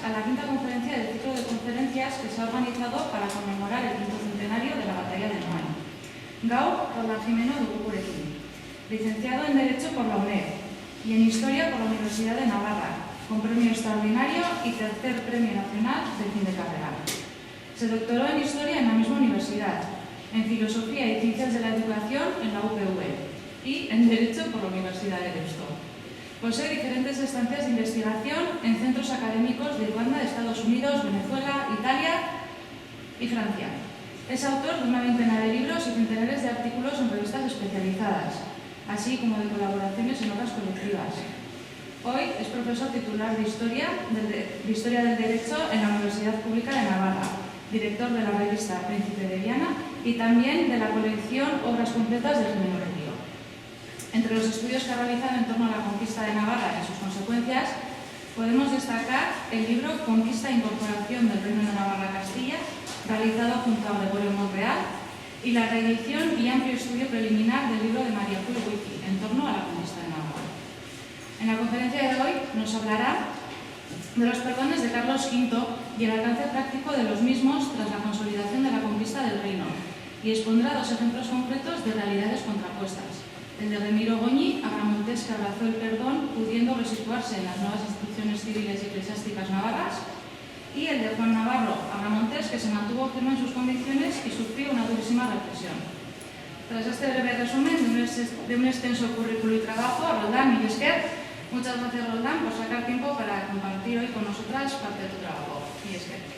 a la quinta conferencia del ciclo de conferencias que se ha organizado para conmemorar el 5º centenario de la batalla de Noain. Gaur Roldán Jimeno Dugurekin, licenciado en Derecho por la UNED y en Historia por la Universidad de Navarra, con premio extraordinario y tercer premio nacional de fin de carrera. Se doctoró en Historia en la misma universidad, en Filosofía y Ciencias de la Educación en la UPV y en Derecho por la Universidad de Deusto. Posee diferentes estancias de investigación en centros académicos de Irlanda, Estados Unidos, Venezuela, Italia y Francia. Es autor de una veintena de libros y centenares de artículos en revistas especializadas, así como de colaboraciones en obras colectivas. Hoy es profesor titular de Historia del Derecho en la Universidad Pública de Navarra, director de la revista Príncipe de Viana y también de la colección Obras Completas de Jimeno Retiro. Entre los estudios que ha realizado en torno a la conquista de Navarra y sus consecuencias, podemos destacar el libro Conquista e Incorporación del Reino de Navarra a Castilla, realizado junto a Gregorio Monreal, y la reedición y amplio estudio preliminar del libro de María Pui Wiki en torno a la conquista de Navarra. En la conferencia de hoy nos hablará de los perdones de Carlos V y el alcance práctico de los mismos tras la consolidación de la conquista del reino, y expondrá dos ejemplos concretos de realidades contrapuestas: el de Remiro Goñi, agramontés que abrazó el perdón, pudiendo resituarse en las nuevas instituciones civiles y eclesiásticas navarras, y el de Juan Navarro, agramontés que se mantuvo firme en sus convicciones y sufrió una durísima represión. Tras este breve resumen de un extenso currículo y trabajo, a Roldán y Esker, muchas gracias, Roldán, por sacar tiempo para compartir hoy con nosotras parte de tu trabajo. Y Esker.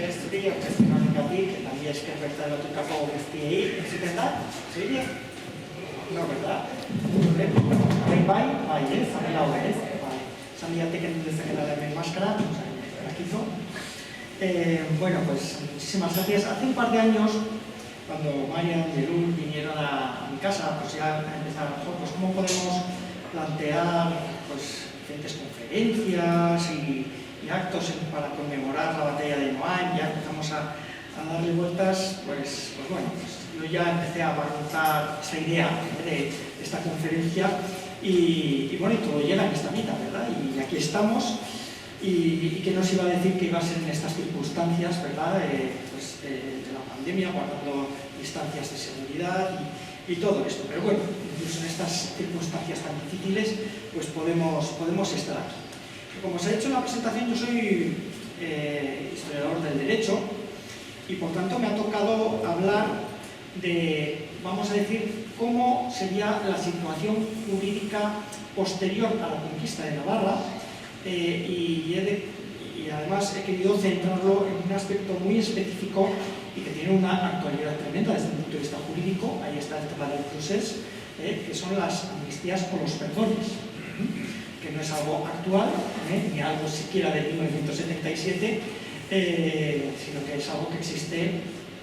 Studio testimonicativ, que también es que vertalo tu capo FPI, ¿entendás? ¿Sí? No, ¿verdad? Bai, ez, amela hau ez. Sandiatek desde la de máscara, la quito. Bueno, pues muchísimas gracias. Hace un par de años, cuando Marian y Elul vinieron a mi casa, pues ya empezaron, pues cómo podemos plantear pues diferentes conferencias y actos para conmemorar la batalla de Noain. Ya empezamos a darle vueltas, pues bueno, yo ya empecé a barruntar esa idea de esta conferencia y bueno, y todo llega en esta mitad, ¿verdad? Y aquí estamos, y que nos iba a decir que iba a ser en estas circunstancias, ¿verdad? Pues de la pandemia, guardando distancias de seguridad y todo esto. Pero bueno, incluso en estas circunstancias tan difíciles, pues podemos estar aquí. Como os he dicho en la presentación, yo soy historiador del derecho y por tanto me ha tocado hablar de, vamos a decir, cómo sería la situación jurídica posterior a la conquista de Navarra y además he querido centrarlo en un aspecto muy específico y que tiene una actualidad tremenda desde el punto de vista jurídico. Ahí está el tema del procés, que son las amnistías o los perdones, que no es algo actual, ni algo siquiera de 1977, sino que es algo que existe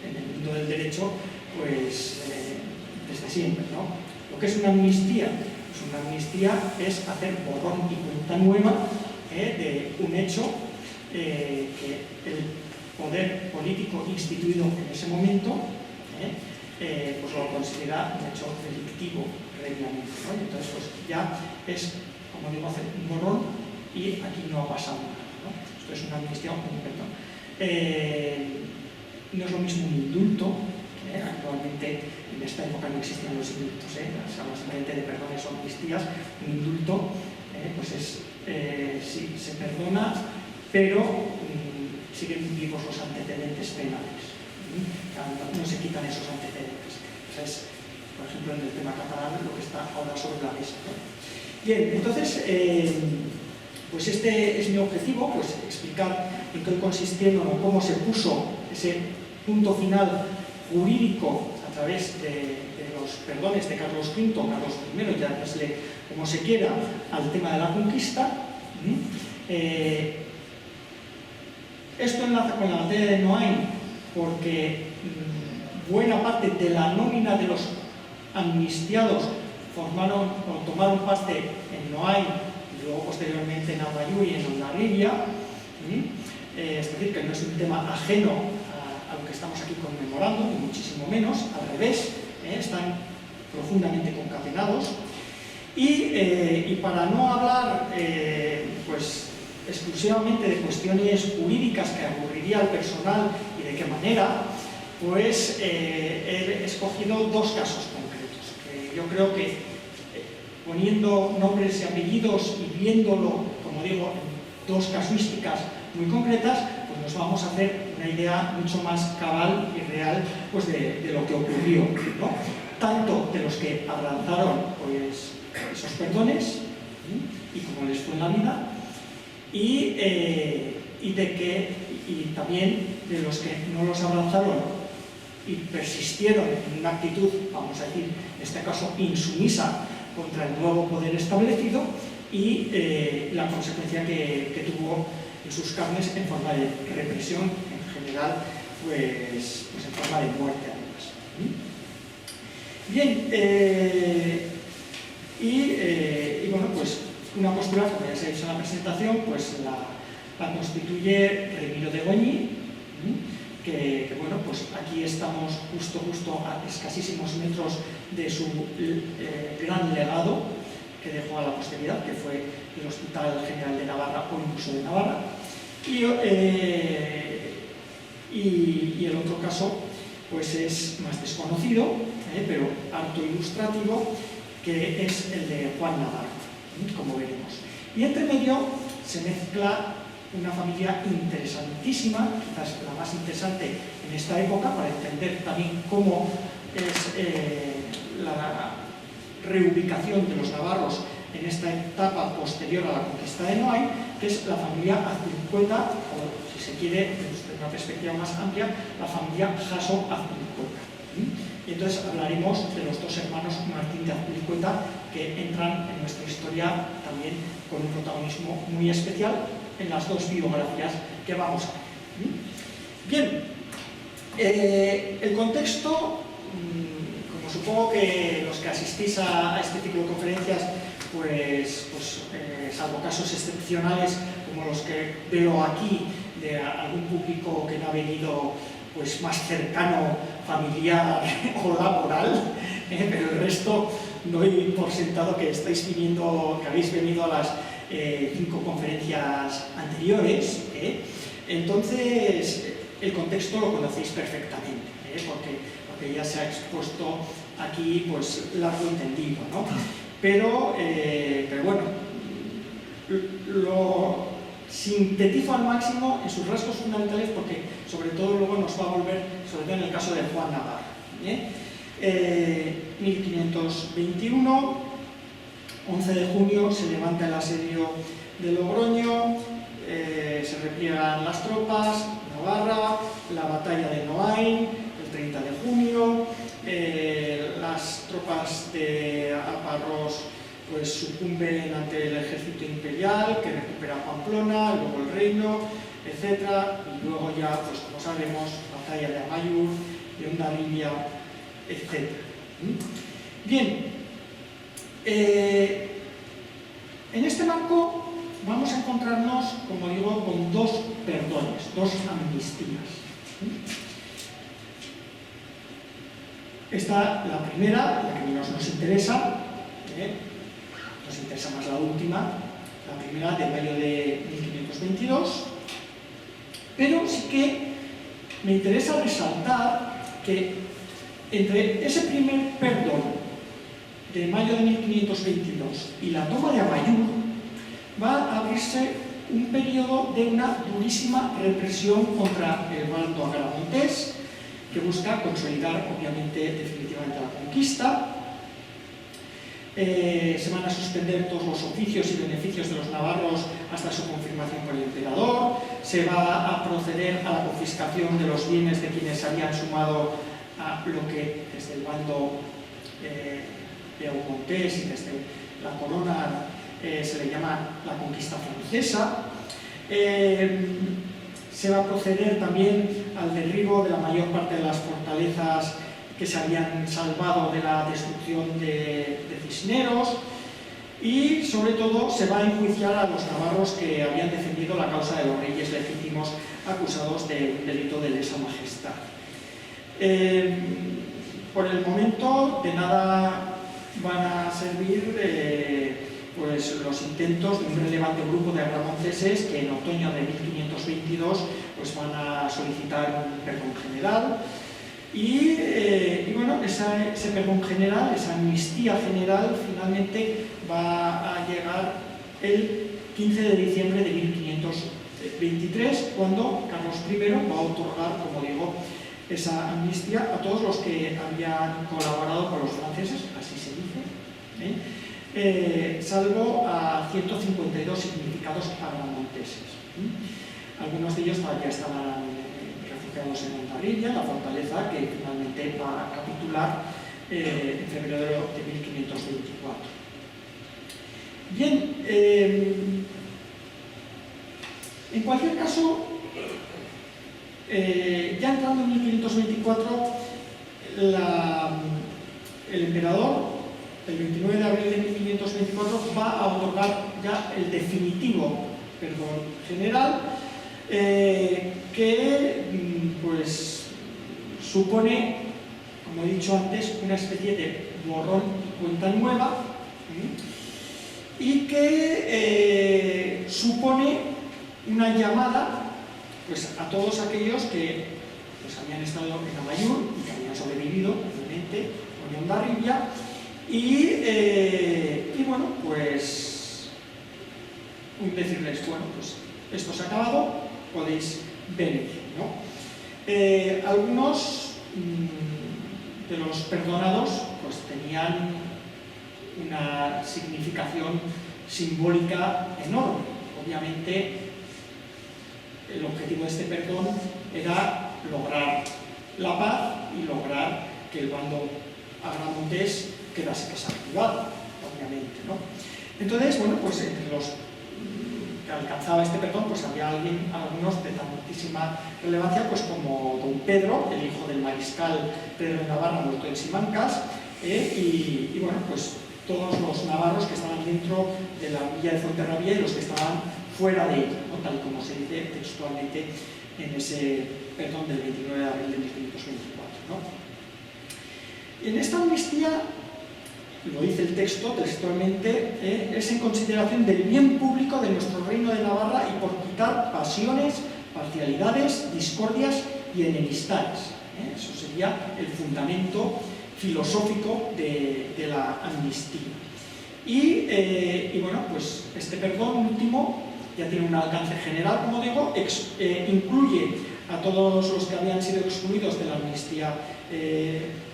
en el mundo del derecho pues, desde siempre, ¿no? Lo que es una amnistía, pues una amnistía es hacer borrón y cuenta nueva de un hecho que el poder político instituido en ese momento pues lo considera un hecho delictivo previamente, ¿no? Y entonces pues ya es, como digo, hacer un borrón y aquí no ha pasado nada, ¿no? Esto es una amnistía o un perdón. No es lo mismo un indulto, actualmente en esta época no existían los indultos, hablamos simplemente de perdones o amnistías. Un indulto pues es, sí, se perdona, pero siguen vivos los antecedentes penales, no se quitan esos antecedentes. Entonces, por ejemplo, en el tema catalán, lo que está ahora sobre la mesa, ¿no? Bien, entonces, pues este es mi objetivo, pues explicar en qué consistieron o cómo se puso ese punto final jurídico a través de los perdones de Carlos V, Carlos I, llamémosle como se quiera, al tema de la conquista. Esto enlaza con la batalla de Noain porque buena parte de la nómina de los amnistiados formaron o tomaron parte en Noain y luego posteriormente en Arbayú y en Hondarribia. Es decir, que no es un tema ajeno a lo que estamos aquí conmemorando, ni muchísimo menos, al revés, están profundamente concatenados. Y para no hablar pues, exclusivamente de cuestiones jurídicas que aburriría al personal y de qué manera, pues he escogido dos casos concretos, que yo creo que poniendo nombres y apellidos y viéndolo, como digo, en dos casuísticas muy concretas, pues nos vamos a hacer una idea mucho más cabal y real pues, de lo que ocurrió, ¿no? Tanto de los que abrazaron pues, esos perdones y cómo les fue en la vida, y también de los que no los abrazaron y persistieron en una actitud, vamos a decir, en este caso insumisa contra el nuevo poder establecido y la consecuencia que tuvo en sus carnes en forma de represión, en general, pues en forma de muerte además. Bien, y bueno, pues una postura, como ya se ha dicho en la presentación, pues la constituye Remiro de Goñi, que bueno, pues aquí estamos justo a escasísimos metros de su gran legado que dejó a la posteridad, que fue el Hospital General de Navarra o el Museo de Navarra. Y el otro caso pues es más desconocido, pero harto ilustrativo, que es el de Juan Navarro, como veremos. Y entre medio se mezcla una familia interesantísima, quizás la más interesante en esta época, para entender también cómo es la reubicación de los navarros en esta etapa posterior a la conquista de Noain, que es la familia Azpilicueta, o si se quiere, desde una perspectiva más amplia, la familia Jasso-Azpilicueta. Y entonces hablaremos de los dos hermanos Martín de Azpilicueta, que entran en nuestra historia también con un protagonismo muy especial en las dos biografías que vamos a ver. Bien, el contexto, como supongo que los que asistís a este tipo de conferencias, pues salvo casos excepcionales como los que veo aquí, de algún público que no ha venido pues, más cercano, familiar o laboral, pero el resto doy por sentado que habéis venido a las 5 conferencias anteriores, entonces el contexto lo conocéis perfectamente, porque ya se ha expuesto aquí pues largo y tendido, ¿no? Pero bueno, lo sintetizo al máximo en sus rasgos fundamentales, porque sobre todo luego nos va a volver, sobre todo en el caso de Juan Navarro. 1521, 11 de junio se levanta el asedio de Logroño, se repliegan las tropas, Navarra, la batalla de Noain, el 30 de junio, las tropas de Aparrós pues sucumben ante el ejército imperial que recupera Pamplona, luego el reino, etc. Y luego ya, pues como sabemos, batalla de Amaiur, de Hondarribia, etc. Bien, en este marco vamos a encontrarnos, como digo, con dos perdones, dos amnistías. Esta, la primera, la que menos nos interesa, nos interesa más la última, la primera de mayo de 1522, pero sí que me interesa resaltar que entre ese primer perdón de mayo de 1522 y la toma de Amaiur va a abrirse un periodo de una durísima represión contra el bando agramontés, que busca consolidar, obviamente, definitivamente la conquista. Se van a suspender todos los oficios y beneficios de los navarros hasta su confirmación por el emperador. Se va a proceder a la confiscación de los bienes de quienes habían sumado a lo que desde el bando de Agramontés y desde la corona se le llama la conquista francesa. Se va a proceder también al derribo de la mayor parte de las fortalezas que se habían salvado de la destrucción de Cisneros, y sobre todo se va a enjuiciar a los navarros que habían defendido la causa de los reyes legítimos acusados del delito de lesa majestad. Por el momento, de nada van a servir pues, los intentos de un relevante grupo de agramonteses que en otoño de 1522 pues, van a solicitar un perdón general. Y bueno, ese perdón general, esa amnistía general, finalmente va a llegar el 15 de diciembre de 1523, cuando Carlos I va a otorgar, como digo, esa amnistía a todos los que habían colaborado con los franceses, así se dice, salvo a 152 significados agramonteses. Algunos de ellos todavía estaban refugiados en Hondarribia, la fortaleza que finalmente va a capitular en febrero de 1524. Bien, en cualquier caso, ya entrando en 1524, el emperador, el 29 de abril de 1524, va a otorgar ya el definitivo perdón general, que pues supone, como he dicho antes, una especie de borrón y cuenta nueva, y que supone una llamada pues, a todos aquellos que pues, habían estado en Amaiur y que habían sobrevivido, obviamente, en Hondarribia, y bueno, pues decirles, bueno, pues esto se ha acabado, podéis venir, ¿no? Algunos de los perdonados pues tenían una significación simbólica enorme. Obviamente, el objetivo de este perdón era lograr la paz y lograr que el bando agramontés quedase desactivado, obviamente, ¿no? Entonces, bueno, pues entre los que alcanzaba este perdón, pues había algunos de tantísima relevancia, pues como don Pedro, el hijo del mariscal Pedro de Navarra, muerto en Simancas, y bueno, pues todos los navarros que estaban dentro de la villa de Fuenterrabía y los que estaban fuera de ella, ¿no? Tal como se dice textualmente en ese perdón del 29 de abril de 1524, ¿no? En esta amnistía, lo dice el texto textualmente, es en consideración del bien público de nuestro reino de Navarra y por quitar pasiones, parcialidades, discordias y enemistades. Eso sería el fundamento filosófico de la amnistía. Y bueno, pues este perdón último ya tiene un alcance general, como digo, incluye a todos los que habían sido excluidos de la amnistía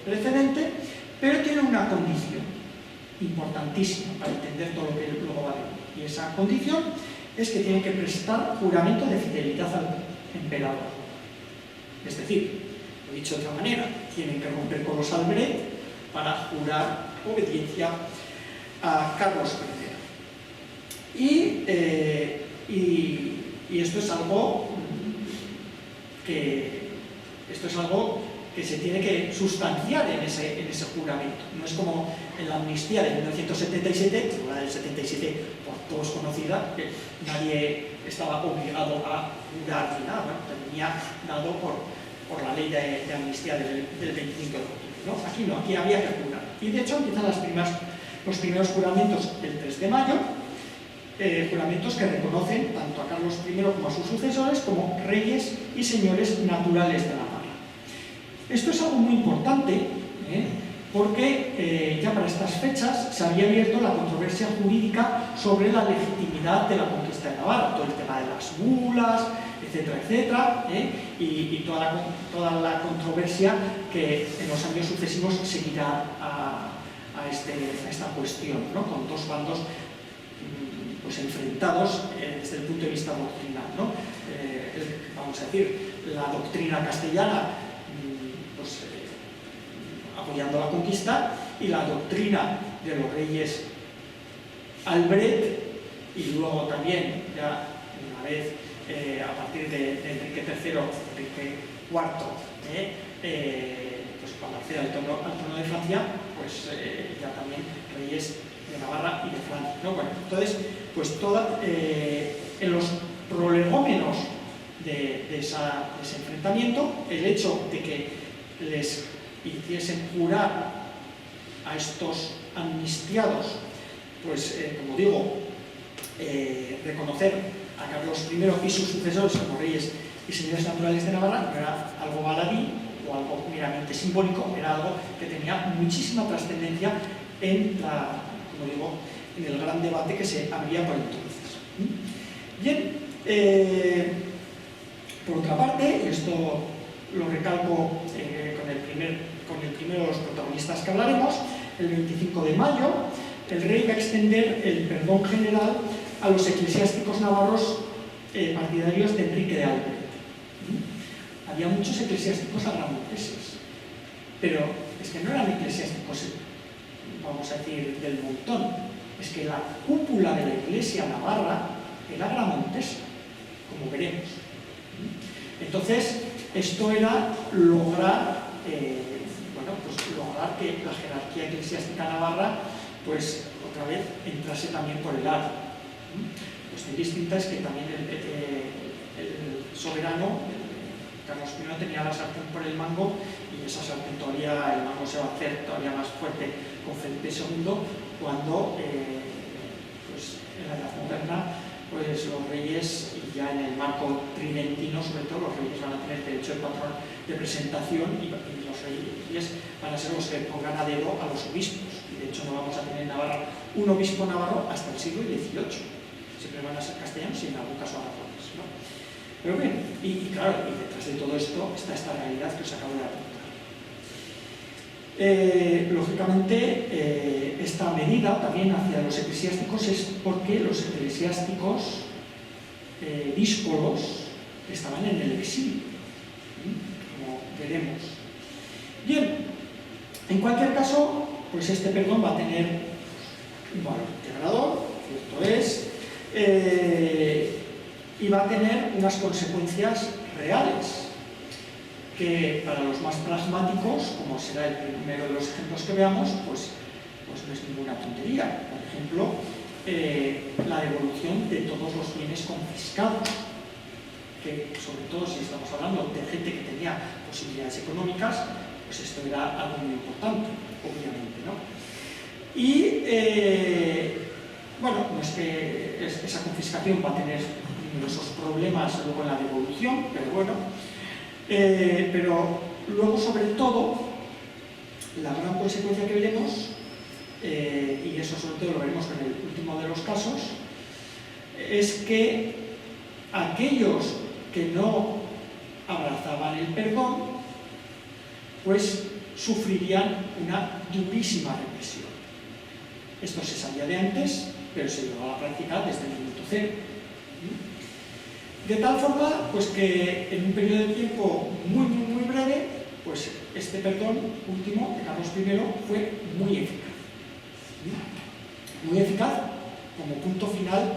precedente, pero tiene una condición importantísima para entender todo lo que luego va a venir. Y esa condición es que tienen que prestar juramento de fidelidad al emperador. Es decir, lo he dicho de otra manera, tienen que romper con los Albret para jurar obediencia a Carlos I. Y esto es algo que se tiene que sustanciar en ese juramento. No es como en la amnistía de 1977, la del 77 por todos conocida, que nadie estaba obligado a jurar ni nada, ¿no? Tenía dado por la ley de amnistía del 25 de octubre, ¿no? Aquí no, aquí había que jurar. Y de hecho empiezan los primeros juramentos el 3 de mayo, juramentos que reconocen tanto a Carlos I como a sus sucesores como reyes y señores naturales de Navarra. Esto es algo muy importante, porque ya para estas fechas se había abierto la controversia jurídica sobre la legitimidad de la conquista de Navarra, todo el tema de las bulas, etcétera, etcétera, y toda la controversia que en los años sucesivos seguirá a esta cuestión, ¿no? Con dos bandos pues enfrentados desde el punto de vista doctrinal, ¿no? Vamos a decir, la doctrina castellana pues, apoyando la conquista, y la doctrina de los reyes Albret, y luego también, ya una vez a partir de Enrique III, Enrique IV, pues cuando accede al trono de Francia, pues ya también reyes de Navarra y de Francia, ¿no? Bueno, entonces, pues en los prolegómenos de ese enfrentamiento, el hecho de que les hiciesen jurar a estos amnistiados, pues, como digo, reconocer a Carlos I y sus sucesores como reyes y señores naturales de Navarra no era algo baladí o algo meramente simbólico, era algo que tenía muchísima trascendencia en como digo, en el gran debate que se abría por entonces. Bien, por otra parte, y esto lo recalco con el primero de los protagonistas que hablaremos, el 25 de mayo, el rey va a extender el perdón general a los eclesiásticos navarros partidarios de Enrique de Albret. Había muchos eclesiásticos agramonteses, pero es que no eran eclesiásticos, vamos a decir, del montón, es que la cúpula de la Iglesia navarra era agramontesa, como veremos. Entonces, esto era lograr, lograr que la jerarquía eclesiástica navarra, pues, otra vez entrase también por el aro. Cuestión distinta es que también el soberano, Carlos I, tenía la sartén por el mango, y esa sartén todavía, el mango se va a hacer todavía más fuerte con Felipe II, cuando, pues, en la Edad Moderna, pues los reyes, y ya en el marco tridentino sobre todo, los reyes van a tener derecho de patrón de presentación, y los reyes van a ser los que pongan a dedo a los obispos. Y de hecho no vamos a tener en Navarra un obispo navarro hasta el siglo XVIII. Siempre van a ser castellanos y en algún caso aragoneses, ¿no? Pero bien, y claro, y detrás de todo esto está esta realidad que os acabo de apuntar. Lógicamente, esta medida también hacia los eclesiásticos es porque los eclesiásticos díscolos estaban en el exilio, como veremos. Bien, en cualquier caso, pues este perdón va a tener un valor integrador, cierto es, y va a tener unas consecuencias reales, que para los más pragmáticos, como será el primero de los ejemplos que veamos, pues no es ninguna tontería. Por ejemplo, la devolución de todos los bienes confiscados, que sobre todo si estamos hablando de gente que tenía posibilidades económicas, pues esto era algo muy importante, obviamente, ¿no? Y, bueno, no es que esa confiscación va a tener numerosos problemas luego en la devolución, pero bueno. Pero luego, sobre todo, la gran consecuencia que veremos, y eso sobre todo lo veremos en el último de los casos, es que aquellos que no abrazaban el perdón, pues sufrirían una durísima represión. Esto se sabía de antes, pero se llevaba a la práctica desde el minuto cero. De tal forma, pues que en un periodo de tiempo muy breve, pues este perdón último de Carlos I fue muy eficaz. Muy eficaz como punto final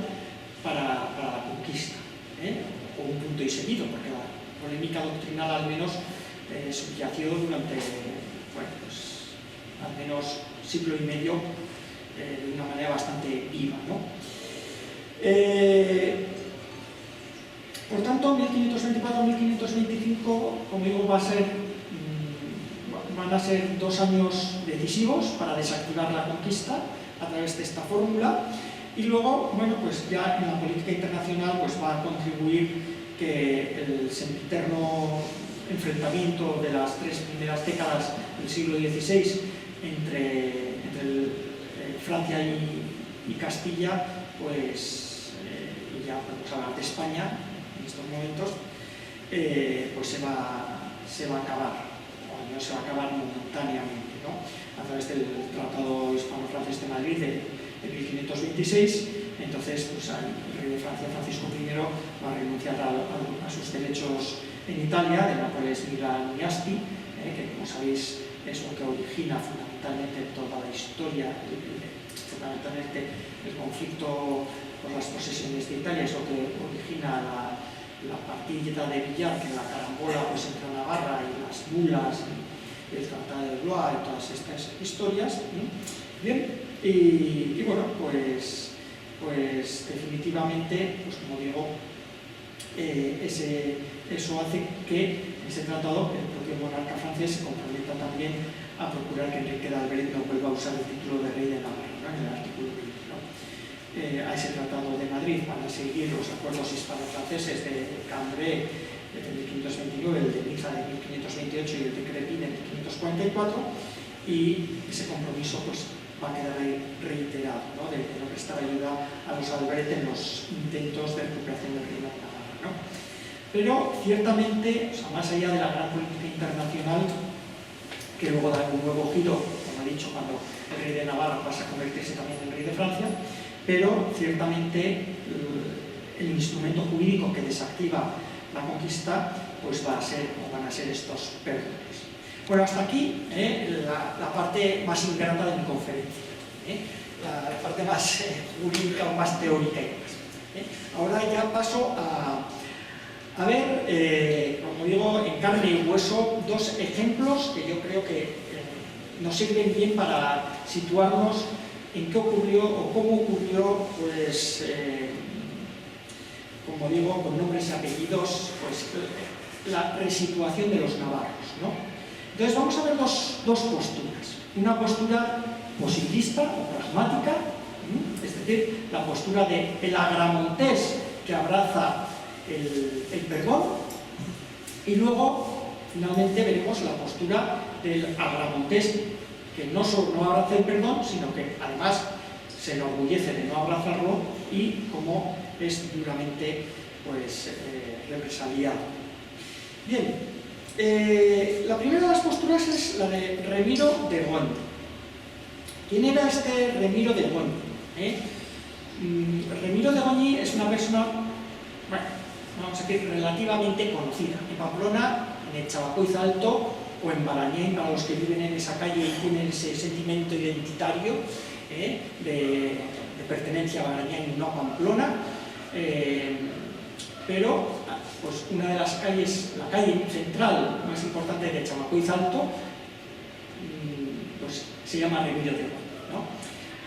para la conquista, o un punto y seguido, porque la polémica doctrinal al menos subyació durante, bueno, pues al menos siglo y medio de una manera bastante viva, ¿no? Por tanto, 1524-1525, como digo, van a ser 2 años decisivos para desactivar la conquista a través de esta fórmula, y luego, bueno, pues ya en la política internacional pues va a contribuir que el sempiterno enfrentamiento de las 3 primeras décadas del siglo XVI entre Francia y Castilla, pues, y ya podemos hablar de España en estos momentos, pues se va a acabar, o al menos se va a acabar momentáneamente, ¿no? A través del Tratado Hispano-Francés de Madrid de 1526. Entonces, pues, el rey de Francia, Francisco I, va a renunciar a sus derechos en Italia, de Nápoles Milan-Asti, que, como sabéis, es lo que origina fundamentalmente toda la historia, fundamentalmente el conflicto por las posesiones de Italia, es lo que origina la partida de Villar, que en la carambola pues, entre Navarra y las mulas, y el Tratado de Blois y todas estas historias. Bien, y bueno, pues definitivamente, pues como digo, eso hace que ese tratado, el propio monarca francés se comprometa también a procurar que Enrique de Albret no vuelva a usar el título de rey de Navarra, ¿no? En el artículo 20. A ese Tratado de Madrid van a seguir los acuerdos hispano-franceses de Cambrai de 1529, el de Niza de 1528 y el de Crepin de 1544, y ese compromiso pues, va a quedar reiterado, ¿no? de no prestar ayuda a los Albret en los intentos de recuperación del reino de Navarra, ¿no? Pero ciertamente, o sea, más allá de la gran política internacional, que luego da un nuevo giro, como he dicho, cuando el rey de Navarra pasa a convertirse también en rey de Francia, pero ciertamente el instrumento jurídico que desactiva la conquista pues van a ser estos perdones. Bueno, hasta aquí la parte más ingrata de mi conferencia, la parte más jurídica o más teórica y demás. Ahora ya paso a ver, como digo, en carne y hueso, dos ejemplos que yo creo que nos sirven bien para situarnos en qué ocurrió o cómo ocurrió, pues, como digo, con nombres y apellidos, pues, la resituación de los navarros, ¿no? Entonces vamos a ver dos posturas. Una postura posibilista o pragmática, es decir, la postura del agramontés que abraza el perdón, y luego, finalmente, veremos la postura del agramontés que no solo no abraza el perdón, sino que además se enorgullece de no abrazarlo y como es duramente pues, represaliado. Bien, la primera de las posturas es la de Remiro de Goñi. ¿Quién era este Remiro de Goñi? Remiro de Goñi es una persona, bueno, vamos a decir, relativamente conocida. En Pamplona, en el Chabacoiz Alto, o en Balañén, para los que viven en esa calle y tienen ese sentimiento identitario de pertenencia a Balañén y no a Pamplona, pero pues una de las calles, la calle central más importante de Chabacoiz Alto, pues se llama Remiro de Goñi, ¿no?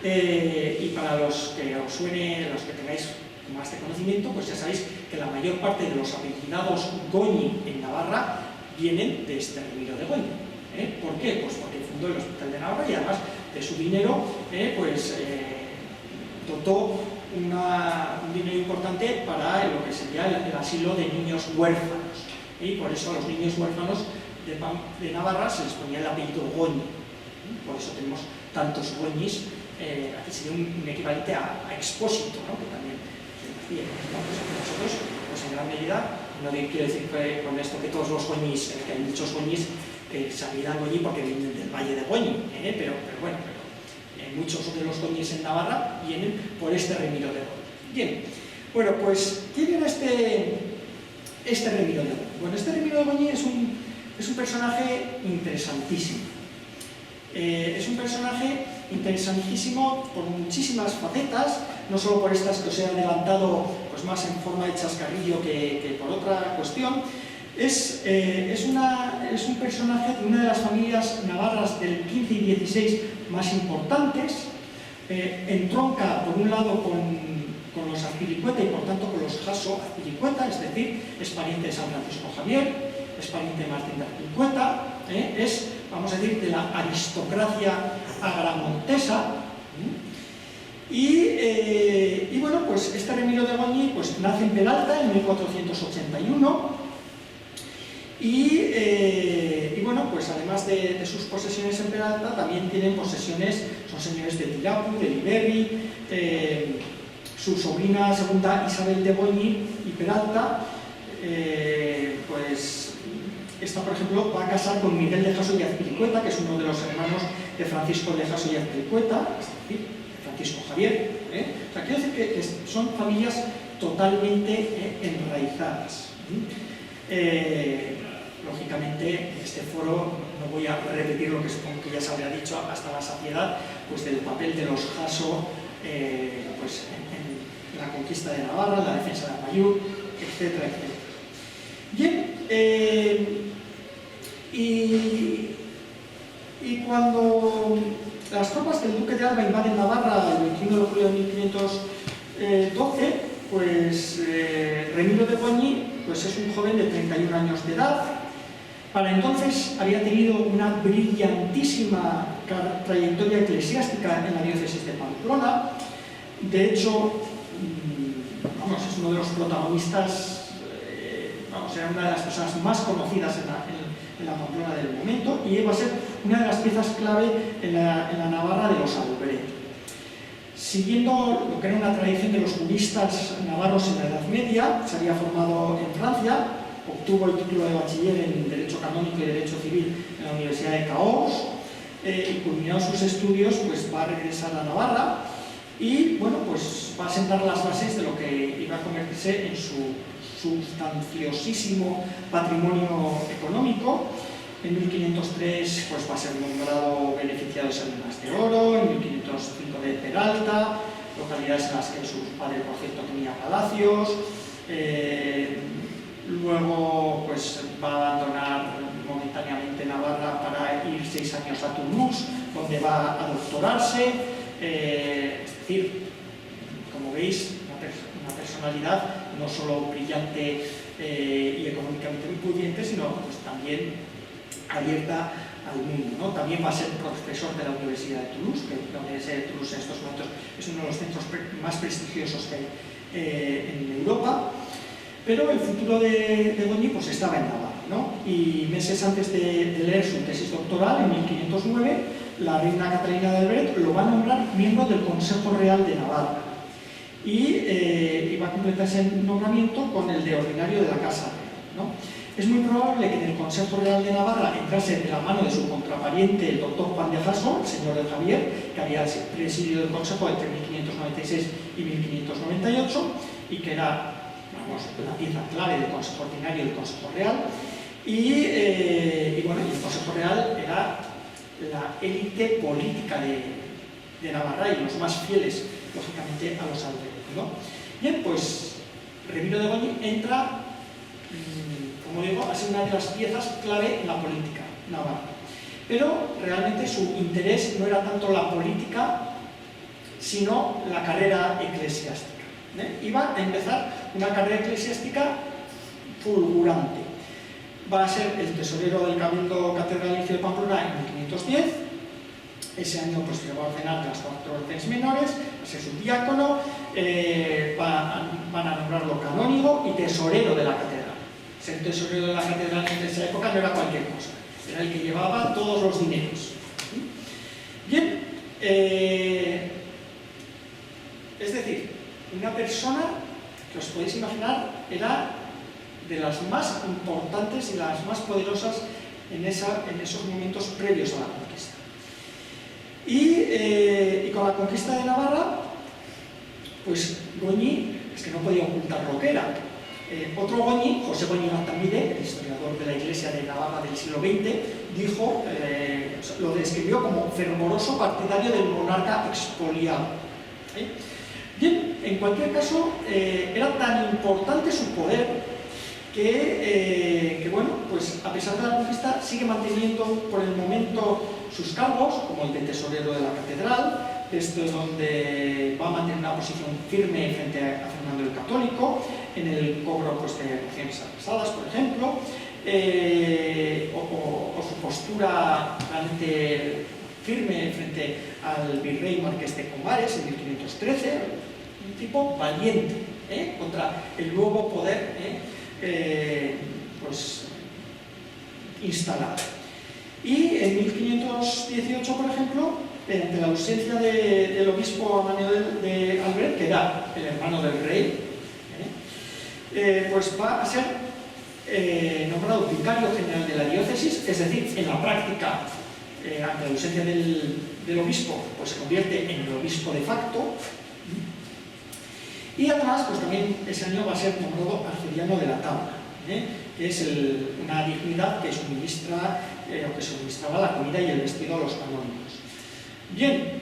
Y para los que os suene, los que tengáis más de conocimiento, pues ya sabéis que la mayor parte de los apellidados Goñi en Navarra vienen de este Remiro de Goñi. ¿Por qué? Pues porque fundó el Hospital de Navarra y además de su dinero dotó un dinero importante para lo que sería el asilo de niños huérfanos. Y por eso a los niños huérfanos de Navarra se les ponía el apellido Goñi. Por eso tenemos tantos Goñis. Aquí sería un equivalente a Expósito, ¿no? Que también se hacía, ¿no? Pues nosotros, pues en gran medida, no quiero decir que con esto que todos los Goñis, que hay muchos Goñis que se apellidan Goñi porque vienen del Valle de Goñi, pero bueno, muchos de los Goñis en Navarra vienen por este Remiro de Goñi. Bien, bueno, pues, ¿quién era este Remiro de Goñi? Bueno, este Remiro de Goñi es un personaje interesantísimo. Es un personaje interesantísimo por muchísimas facetas, no solo por estas que os he adelantado pues más en forma de chascarrillo que por otra cuestión. Es un personaje de una de las familias navarras del 15 y 16 más importantes. Entronca por un lado con los Azpilicueta y por tanto con los Jasso Azpilicueta, es decir, es pariente de San Francisco Javier, es pariente de Martín de Azpilicueta, es, vamos a decir, de la aristocracia agramontesa. Y bueno, pues este Remiro de Goñi pues, nace en Peralta en 1481 y bueno, pues además de sus posesiones en Peralta también tienen posesiones, son señores de Tirapu, de Liberri, su sobrina segunda Isabel de Goñi y Peralta, pues esta, por ejemplo, va a casar con Miguel de Jasso y Azpilicueta, que es uno de los hermanos de Francisco de Jasso y Azpilicueta, es decir, Francisco Javier. O sea, quiero decir que son familias totalmente enraizadas. Lógicamente, en este foro no voy a repetir lo que supongo que ya se habría dicho hasta la saciedad, pues del papel de los Jasso pues, en la conquista de Navarra, en la defensa de Armayur, etcétera, etcétera. Bien, y cuando las tropas del duque de Alba invaden Navarra el 21 de julio de 1512, pues Remiro de Goñi pues es un joven de 31 años de edad, Para entonces había tenido una brillantísima trayectoria eclesiástica en la diócesis de Pamplona. De hecho, es uno de los protagonistas, era una de las personas más conocidas en la Pamplona del momento, y iba a ser una de las piezas clave en la Navarra de los Albret. Siguiendo lo que era una tradición de los juristas navarros en la Edad Media, se había formado en Francia, obtuvo el título de bachiller en Derecho Canónico y Derecho Civil en la Universidad de Cahors, y culminados sus estudios, pues va a regresar a Navarra y, bueno, pues va a sentar las bases de lo que iba a convertirse en su sustanciosísimo patrimonio económico. En 1503 pues, va a ser nombrado beneficiado de Salinas de Oro, en 1505 de Peralta, localidades en las que su padre, por cierto, tenía palacios. Luego pues, va a abandonar momentáneamente Navarra para ir 6 años a Toulouse, donde va a doctorarse. Es decir, como veis, una personalidad no solo brillante y económicamente muy pudiente, sino pues, también abierta al mundo, ¿no? También va a ser profesor de la Universidad de Toulouse, que la Universidad de Toulouse en estos momentos es uno de los centros más prestigiosos que hay en Europa. Pero el futuro de Goñi pues, estaba en Navarra, ¿no? Y meses antes de leer su tesis doctoral, en 1509, la reina Catalina de Albret lo va a nombrar miembro del Consejo Real de Navarra. Y va a completar ese nombramiento con el de ordinario de la Casa Real, ¿no? Es muy probable que en el Consejo Real de Navarra entrase de la mano de su contrapariente, el doctor Juan de Jasso, el señor de Javier, que había presidido el Consejo entre 1596 y 1598, y que era una pieza clave del Consejo Ordinario y del Consejo Real. Y el Consejo Real era la élite política de Navarra y los más fieles, lógicamente, a los aldeanos, ¿no? Bien, pues Remiro de Goñi entra, como digo, a ser una de las piezas clave en la política navarra. Pero realmente su interés no era tanto la política, sino la carrera eclesiástica. Iba a empezar una carrera eclesiástica fulgurante. Va a ser el tesorero del Cabildo Catedralicio de Pamplona en 1510. Ese año pues, se va a ordenar las 4 órdenes menores, va a ser su diácono, van a nombrarlo canónigo y tesorero de la catedral. Ser tesorero de la catedral en esa época no era cualquier cosa, era el que llevaba todos los dineros. Bien, es decir, una persona que os podéis imaginar era de las más importantes y las más poderosas en esos momentos previos a la conquista. Y con la conquista de Navarra, pues Goñi es que no podía ocultar lo que era. Otro Goñi, José Goñi Gantamide, el historiador de la Iglesia de Navarra del siglo XX, dijo, lo describió como fervoroso partidario del monarca expoliado. Bien, en cualquier caso, era tan importante su poder que bueno, pues a pesar de la conquista sigue manteniendo por el momento sus cargos, como el de tesorero de la catedral. Esto es donde va a mantener una posición firme frente a Fernando el Católico, en el cobro pues, de relaciones atrasadas, por ejemplo, o su postura realmente firme frente al virrey Marqués de Comares en 1513, un tipo valiente contra el nuevo poder pues, instalado. Y en 1518, por ejemplo, ante la ausencia del obispo Manuel de Albret, que era el hermano del rey, pues va a ser nombrado vicario general de la diócesis, es decir, en la práctica, ante la ausencia del obispo, pues se convierte en el obispo de facto. Y además, pues también ese año va a ser nombrado arcediano de la Tabla, que es una dignidad que suministraba la comida y el vestido a los canónigos. Bien,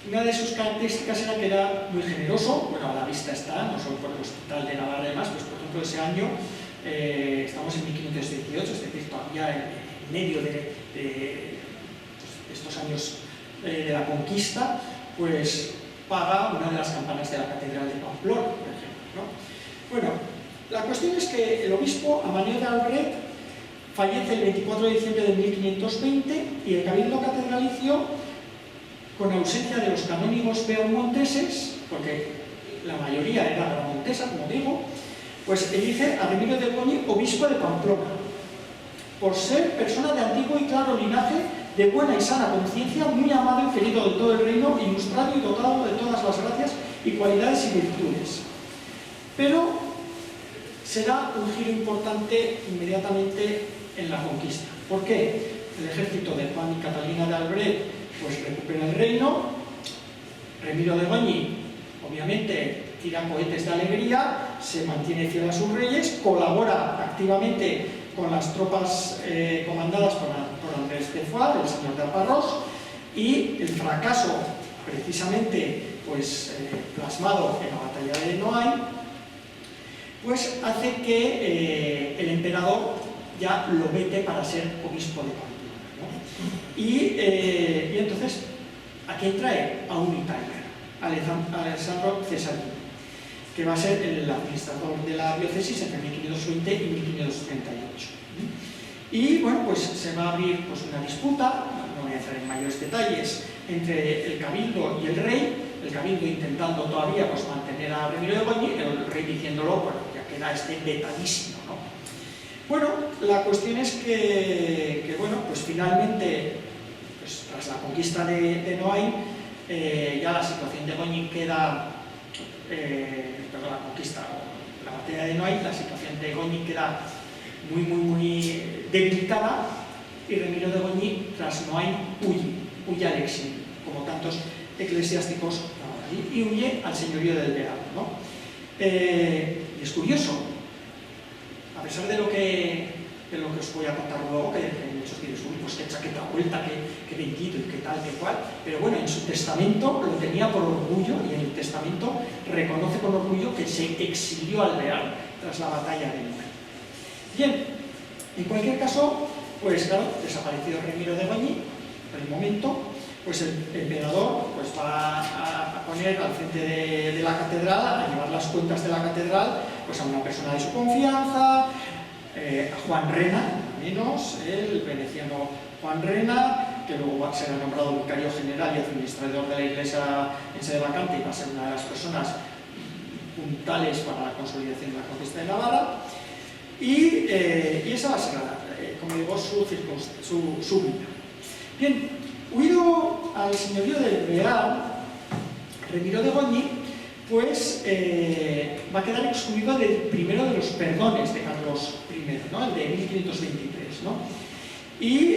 una de sus características era que era muy generoso. Bueno, a la vista está, no solo por el Hospital de Navarra y demás, pues por ejemplo ese año, estamos en 1518, es decir, todavía en medio de estos años de la conquista, pues paga una de las campanas de la Catedral de Pamplona, por ejemplo, ¿no? Bueno, la cuestión es que el obispo Amaneo de Albret fallece el 24 de diciembre de 1520 y el cabildo catedralicio, con ausencia de los canónigos beaumonteses, porque la mayoría era gramontesa, como digo, pues elige a Remiro de Goñi obispo de Pamplona, por ser persona de antiguo y claro linaje, de buena y sana conciencia, muy amado y querido de todo el reino, ilustrado y dotado de todas las gracias y cualidades y virtudes. Pero se da un giro importante inmediatamente en la conquista. ¿Por qué? El ejército de Juan y Catalina de Albret pues recupera el reino. Remiro de Goñi, obviamente, tira cohetes de alegría, se mantiene fiel a sus reyes, colabora activamente con las tropas comandadas por Andrés de Foix, el señor de Alparrós, y el fracaso, precisamente, pues, plasmado en la batalla de Noailles, pues hace que el emperador ya lo vete para ser obispo de Pamplona, ¿no? Y entonces, ¿a quién trae? A un italiano, Alessandro Cesarino, que va a ser el administrador de la diócesis entre 1520 y 1538. Y bueno, pues se va a abrir pues, una disputa, no voy a entrar en mayores detalles, entre el cabildo y el cabildo intentando todavía pues, mantener a Remiro de Goñi, el rey diciéndolo, bueno, ya queda vetadísimo, ¿no? Bueno, la cuestión es que bueno, pues finalmente, pues, tras la conquista de Noailles, ya la situación de Goñi queda, perdón, la conquista, la batalla de Noailles, la situación de Goñi queda muy debilitada, y Remiro de Goñi, tras Noailles, huye al exilio, como tantos eclesiásticos, y huye al señorío del Bearn, ¿no? Y es curioso, a pesar de lo que os voy a contar luego, que muchos diréis, uy, pues qué chaqueta vuelta, qué vendido y qué tal, qué cual, pero bueno, en su testamento lo tenía por orgullo, y en el testamento reconoce con orgullo que se exilió al Bearn tras la batalla de Noailles. Bien, en cualquier caso, pues claro, desaparecido Remiro de Goñi, por el momento, pues el emperador pues, va a poner al frente de la catedral, a llevar las cuentas de la catedral, pues a una persona de su confianza, a Juan Rena, menos, el veneciano Juan Rena, que luego será nombrado vicario general y administrador de la iglesia en sede vacante y va a ser una de las personas puntales para la consolidación de la conquista de Navarra. Y esa va a ser, como digo, su vida. Bien, huido al señorío del Bearn, Remiro de Goñi, pues va a quedar excluido del primero de los perdones de Carlos I, ¿no? El de 1523, ¿no? Y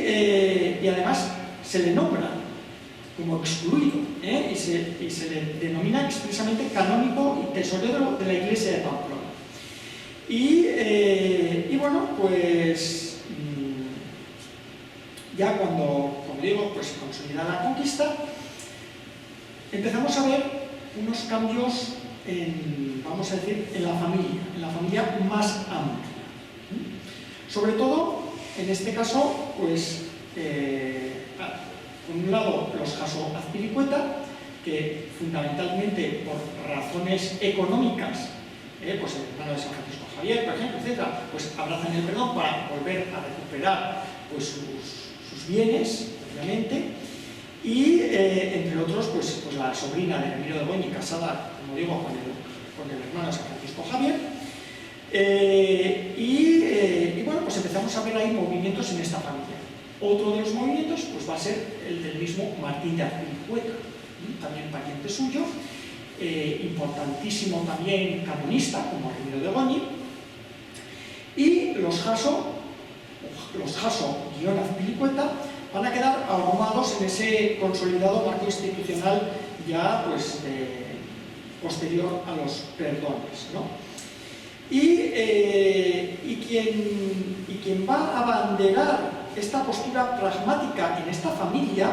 además se le nombra como excluido, y se le denomina expresamente canónigo y tesorero de la iglesia de Pamplona. Y bueno, pues ya cuando, como digo, pues se consolida la conquista, empezamos a ver unos cambios vamos a decir, en la familia más amplia. Sobre todo, en este caso, pues, por un lado, los Jasso-Azpilicueta, que fundamentalmente por razones económicas, pues el hermano de San Francisco Javier, por ejemplo, etcétera, pues abrazan el perdón para volver a recuperar pues, sus bienes, obviamente, y entre otros, pues la sobrina de Remiro de Goñi, casada, como digo, con el hermano de San Francisco Javier, y bueno, pues empezamos a ver ahí movimientos en esta familia. Otro de los movimientos pues va a ser el del mismo Martín de Azpilicueta, también pariente suyo, importantísimo también canonista, como Remiro de Goñi, y los Jasso-Azpilicueta van a quedar agrupados en ese consolidado marco institucional ya pues, posterior a los perdones, ¿no? Y quien va a abanderar esta postura pragmática en esta familia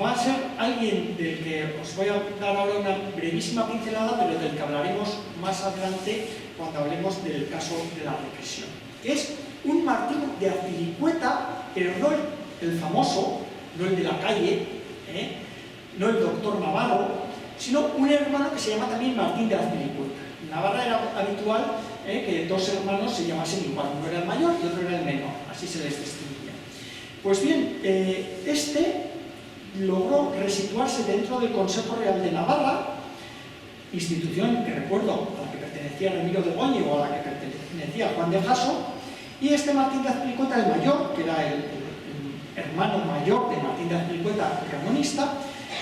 va a ser alguien del que os voy a dar ahora una brevísima pincelada, pero del que hablaremos más adelante cuando hablemos del caso de la represión. Es un Martín de Azpilicueta, pero no el famoso, no el de la calle, no el doctor Navarro, sino un hermano que se llama también Martín de Azpilicueta. Navarra era habitual que dos hermanos se llamasen igual, uno era el mayor y otro era el menor, así se les distinguía. Pues bien, este logró resituarse dentro del Consejo Real de Navarra, institución que recuerdo a la que pertenecía Remiro de Goñi o a la que pertenecía Juan de Jasso, y este Martín de Azpilicueta el mayor, que era el hermano mayor de Martín de Azpilicueta, el canonista,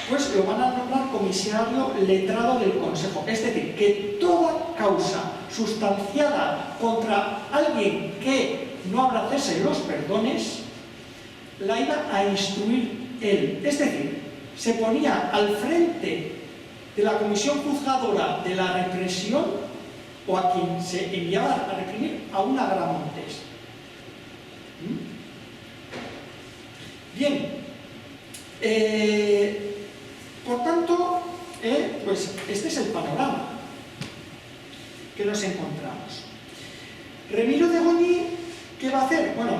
pues lo van a nombrar comisario letrado del Consejo. Es decir, que toda causa sustanciada contra alguien que no abrazase los perdones, la iba a instruir él. Es decir, se ponía al frente de la comisión juzgadora de la represión o a quien se enviaba a reprimir a un agramontes. Bien, por tanto, pues este es el panorama que nos encontramos. Remiro de Goñi, ¿qué va a hacer? Bueno,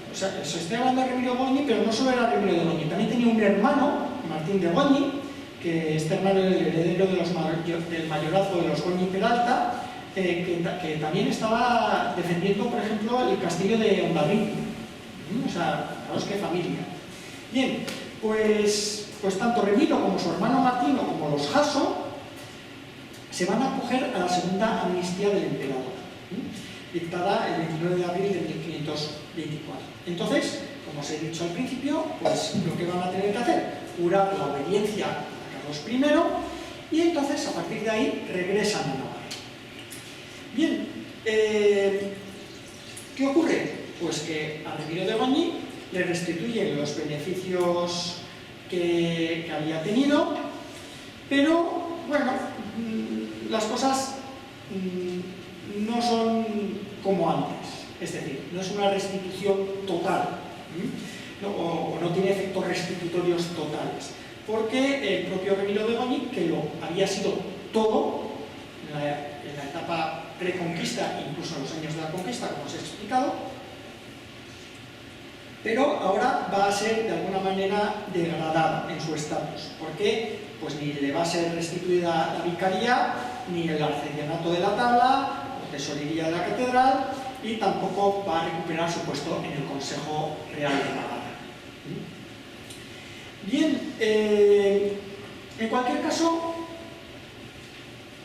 o sea, se está hablando de Remiro de Goñi, pero no solo era Remiro de Goñi, también tenía un hermano, Martín de Goñi, que este hermano era el heredero del mayorazgo de los Goñi Peralta, que también estaba defendiendo, por ejemplo, el castillo de Hondarribia. O sea, fijaos qué familia. Bien, pues tanto Remiro como su hermano Martín o como los Jasso se van a acoger a la segunda amnistía del emperador, dictada el 29 de abril de 1524. Entonces, como os he dicho al principio, pues lo que van a tener que hacer, jurar la obediencia a Carlos I, y entonces a partir de ahí regresan a Navarra. Bien, ¿qué ocurre? Pues que a Remiro de Goñi le restituyen los beneficios que había tenido, pero bueno, las cosas no son como antes, es decir, no es una restitución total, o no tiene efectos restitutorios totales, porque el propio Remiro de Goñi, que lo había sido todo en la etapa preconquista, incluso en los años de la conquista, como os he explicado, pero ahora va a ser de alguna manera degradado en su estatus, porque pues ni le va a ser restituida la vicaría, ni el arcedianato de la tabla, o tesorería de la catedral, y tampoco va a recuperar su puesto en el Consejo Real de Navarra. Bien, en cualquier caso,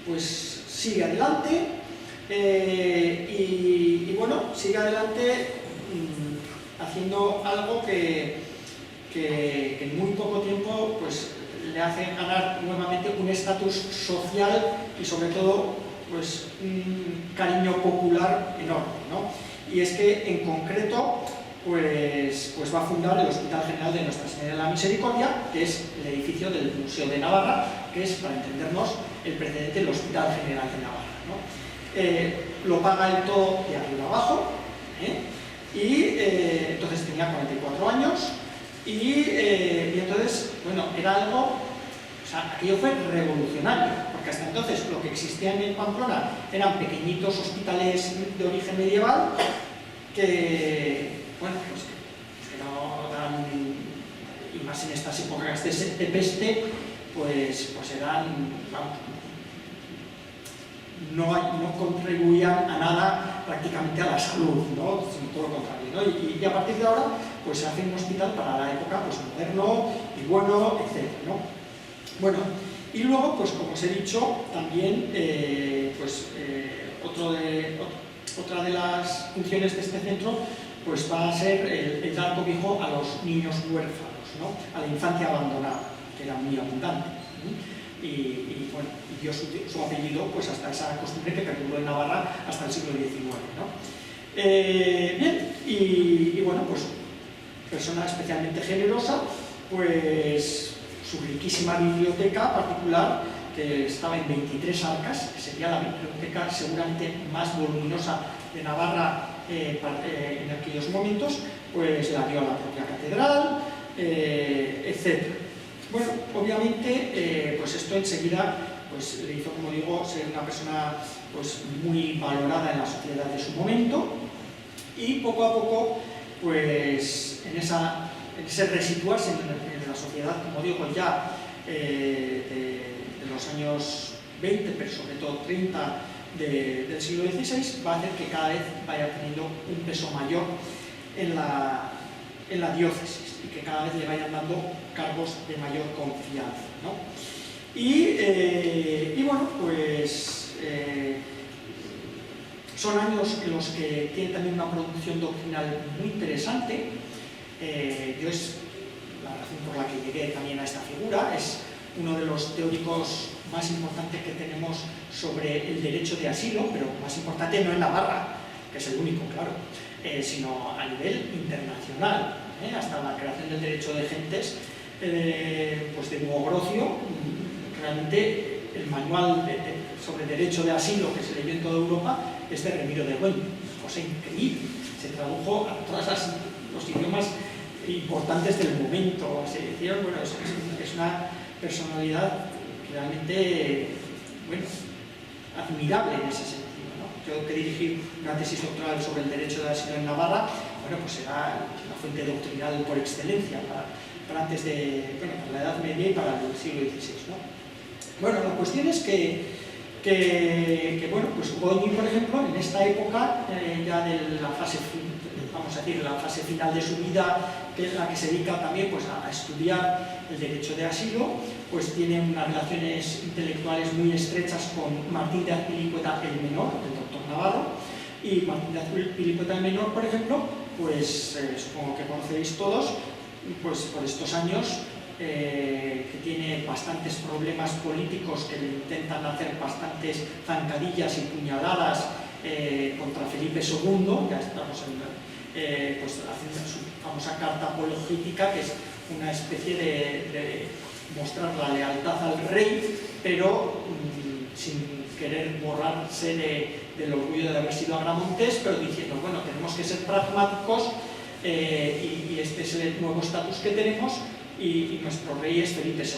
pues sigue adelante, y bueno, sigue adelante haciendo algo que en muy poco tiempo pues, le hace ganar nuevamente un estatus social y sobre todo pues, un cariño popular enorme, ¿no? Y es que en concreto pues va a fundar el Hospital General de Nuestra Señora de la Misericordia, que es el edificio del Museo de Navarra, que es, para entendernos, el precedente del Hospital General de Navarra, ¿no? Lo paga él todo de arriba abajo, y entonces tenía 44 años y entonces, bueno, era algo, o sea, aquello fue revolucionario, porque hasta entonces lo que existía en Pamplona eran pequeñitos hospitales de origen medieval que, bueno, pues que no dan, y más en estas épocas de peste, pues eran, vamos, no contribuían a nada prácticamente a la salud, ¿no? Sino todo lo contrario, ¿no? Y a partir de ahora pues se hace un hospital para la época pues, moderno y bueno, etc., ¿no? Bueno, y luego, pues como os he dicho, también otra de las funciones de este centro pues va a ser el dar cobijo a los niños huérfanos, ¿no? A la infancia abandonada, que era muy abundante, ¿no? Y bueno, dio su apellido pues hasta esa costumbre que perduró en Navarra hasta el siglo XIX, ¿no? Bien, y bueno, pues persona especialmente generosa, pues su riquísima biblioteca particular, que estaba en 23 arcas, que sería la biblioteca seguramente más voluminosa de Navarra en aquellos momentos, pues la dio a la propia catedral, etc. Bueno, obviamente, pues esto enseguida pues, le hizo, como digo, ser una persona pues, muy valorada en la sociedad de su momento, y poco a poco, pues en ese resituarse en la sociedad, como digo, ya de los años 20, pero sobre todo 30 del siglo XVI va a hacer que cada vez vaya teniendo un peso mayor en la diócesis y que cada vez le vayan dando cargos de mayor confianza, ¿no? Y bueno, pues son años en los que tiene también una producción doctrinal muy interesante. Yo es la razón por la que llegué también a esta figura, es uno de los teóricos más importantes que tenemos sobre el derecho de asilo, pero más importante no en Navarra, que es el único, claro, sino a nivel internacional, hasta la creación del derecho de gentes, pues de Nuevo Grocio. Realmente el manual sobre derecho de asilo que se leyó en toda Europa es de Remiro de Güell, una cosa increíble, se tradujo a todos los idiomas importantes del momento, se decían, bueno, es una personalidad realmente, bueno, admirable en ese sentido, ¿no? Yo que dirigí una tesis doctoral sobre el derecho de asilo en Navarra, bueno, pues era la fuente doctrinal por excelencia para antes de, bueno, para la Edad Media y para el siglo XVI, ¿no? Bueno, la cuestión es que bueno, pues Goñi, por ejemplo, en esta época ya de la fase, vamos a decir, la fase final de su vida, que es la que se dedica también pues, a estudiar el derecho de asilo, pues tiene unas relaciones intelectuales muy estrechas con Martín de Azpilicueta el Menor, el doctor Navarro, y Martín de Azpilicueta el Menor, por ejemplo, pues supongo que conocéis todos, pues por estos años que tiene bastantes problemas políticos, que le intentan hacer bastantes zancadillas y puñaladas contra Felipe II, ya estamos pues haciendo su famosa carta apologética, que es una especie de mostrar la lealtad al rey, pero sin querer borrarse del orgullo de haber sido agramontés, pero diciendo, bueno, tenemos que ser pragmáticos y este es el nuevo estatus que tenemos, y nuestro rey es Felipe II,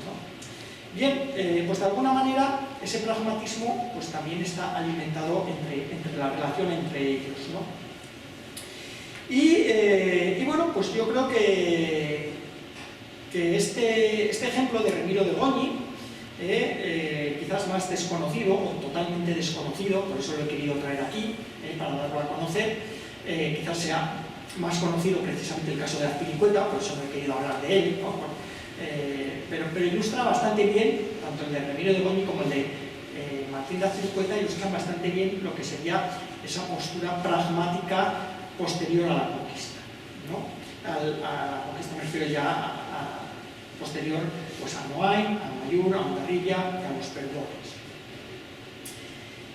¿no? Bien, pues de alguna manera ese pragmatismo pues también está alimentado entre la relación entre ellos, ¿no? Y bueno, pues yo creo que este ejemplo de Remiro de Goñi, quizás más desconocido o totalmente desconocido, por eso lo he querido traer aquí, para darlo a conocer, quizás sea más conocido precisamente el caso de Azpilicueta, por eso no he querido hablar de él, ¿no? Pero ilustra bastante bien, tanto el de Remiro de Goñi como el de Martín de Azpilicueta, ilustran bastante bien lo que sería esa postura pragmática posterior a la conquista, ¿no? A la conquista me refiero ya posterior pues a Noain, a Mayur, a Hondarribia y a los Perdores.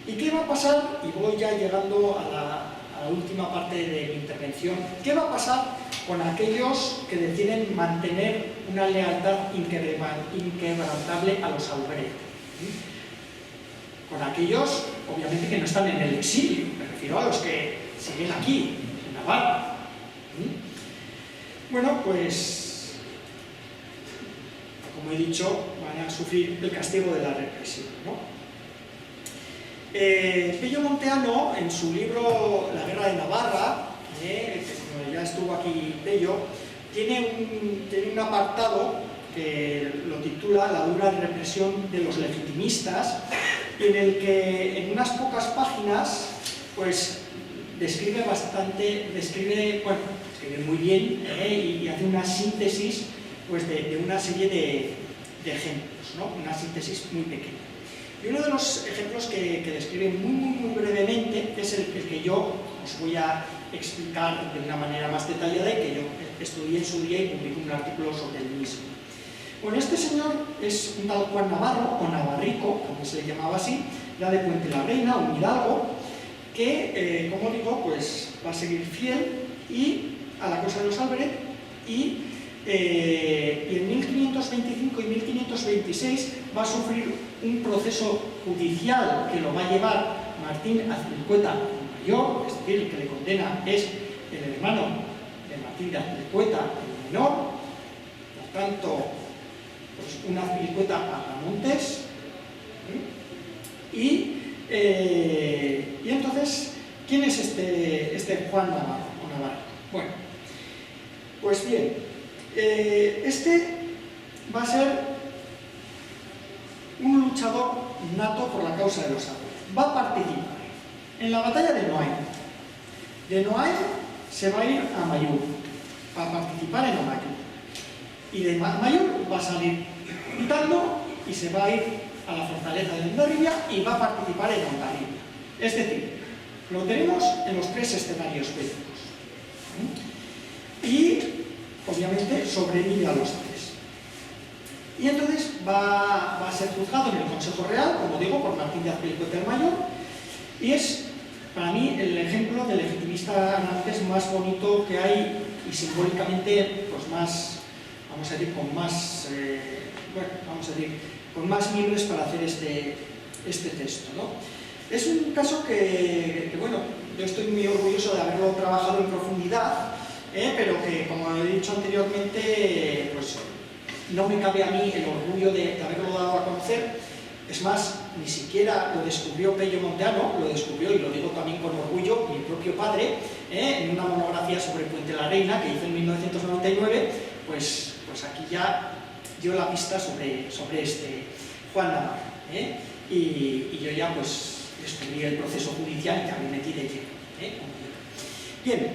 ¿Y qué va a pasar? Y voy ya llegando a la última parte de mi intervención. ¿Qué va a pasar con aquellos que deciden mantener una lealtad inquebrantable a los Albrecht? Con aquellos, obviamente, que no están en el exilio, me refiero a los que siguen aquí, en Navarra. Bueno, pues, como he dicho, van a sufrir el castigo de la represión, ¿no? Pello Monteano, en su libro La guerra de Navarra, que ya estuvo aquí Pello, tiene un apartado que lo titula La dura represión de los legitimistas, en el que en unas pocas páginas pues describe muy bien y hace una síntesis pues, de una serie de ejemplos, ¿no? Una síntesis muy pequeña. Y uno de los ejemplos que describe muy brevemente es el que yo os voy a explicar de una manera más detallada y que yo estudié en su día y publiqué un artículo sobre el mismo. Bueno, este señor es un tal Juan Navarro, o Navarrico, como se le llamaba así, ya de Puente la Reina, un hidalgo, que, como digo, pues va a seguir fiel a la causa de los Albrecht y en 1525 y 1526 va a sufrir un proceso judicial que lo va a llevar Martín Azpilicueta el Mayor, es decir, el que le condena es el hermano de Martín de Azpilicueta el Menor, por tanto, pues un Azpilicueta Agramontes, y entonces, ¿quién es este Juan Navarro o Navarro? Bueno, pues bien, este va a ser un luchador nato por la causa de los Albrecht. va a participar en la batalla de Noailles. De Noailles se va a ir a Mayur, a participar en Mayur. Y de Mayur va a salir gritando y se va a ir a la fortaleza de Hondarribia y va a participar en Hondarribia. Es decir, lo tenemos en los tres escenarios bélicos. Y, obviamente, sobrevive a los tres. Y entonces va a ser juzgado en el Consejo Real, como digo, por Martín de Azpilicueta el Mayor, y es, para mí, el ejemplo del legitimista francés más bonito que hay y simbólicamente, pues más, vamos a decir, con más, con más mimbres para hacer este texto, ¿no? Es un caso que, bueno, yo estoy muy orgulloso de haberlo trabajado en profundidad, pero que, como he dicho anteriormente, pues no me cabe a mí el orgullo de haberlo dado a conocer. Es más, ni siquiera lo descubrió Pello Monteano, lo descubrió, y lo digo también con orgullo, mi propio padre, en una monografía sobre Puente la Reina que hizo en 1999, pues aquí ya dio la pista sobre este Juan Navarro, y yo ya pues descubrí el proceso judicial y ya me metí de lleno. Bien,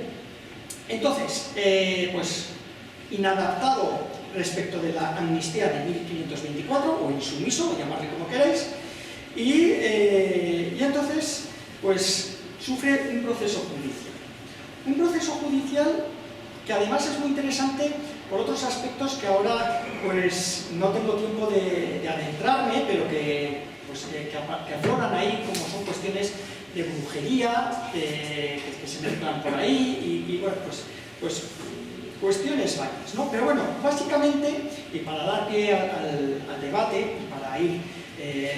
entonces, pues inadaptado respecto de la amnistía de 1524, o insumiso, o llamarle como queráis, y entonces, pues sufre un proceso judicial. Un proceso judicial que además es muy interesante por otros aspectos que ahora pues no tengo tiempo de adentrarme, pero que afloran ahí, como son cuestiones de brujería, que se mezclan por ahí, y bueno, pues cuestiones varias, ¿no? Pero bueno, básicamente, y para dar pie al debate, y para ir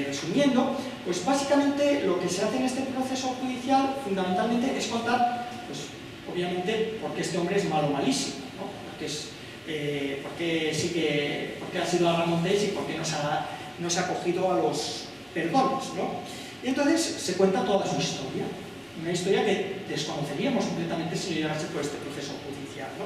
resumiendo, pues básicamente lo que se hace en este proceso judicial fundamentalmente es contar, pues obviamente, por qué este hombre es malo, malísimo, ¿no? Porque ha sido a Ramontés y por qué no se ha acogido a los perdones, ¿no? Y entonces se cuenta toda su historia, una historia que desconoceríamos completamente si no llegase por este proceso judicial, ¿no?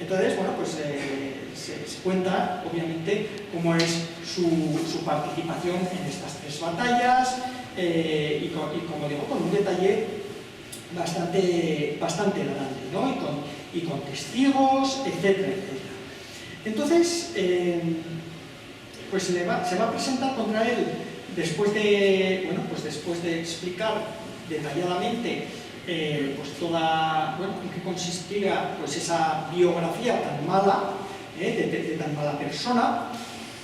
Entonces, bueno, pues se cuenta, obviamente, cómo es su participación en estas tres batallas, y como digo, con un detalle bastante grande, ¿no? Y con testigos, etcétera, etcétera. Entonces, pues se va a presentar contra él después de explicar detalladamente pues en qué consistía pues esa biografía tan mala, de tan mala persona,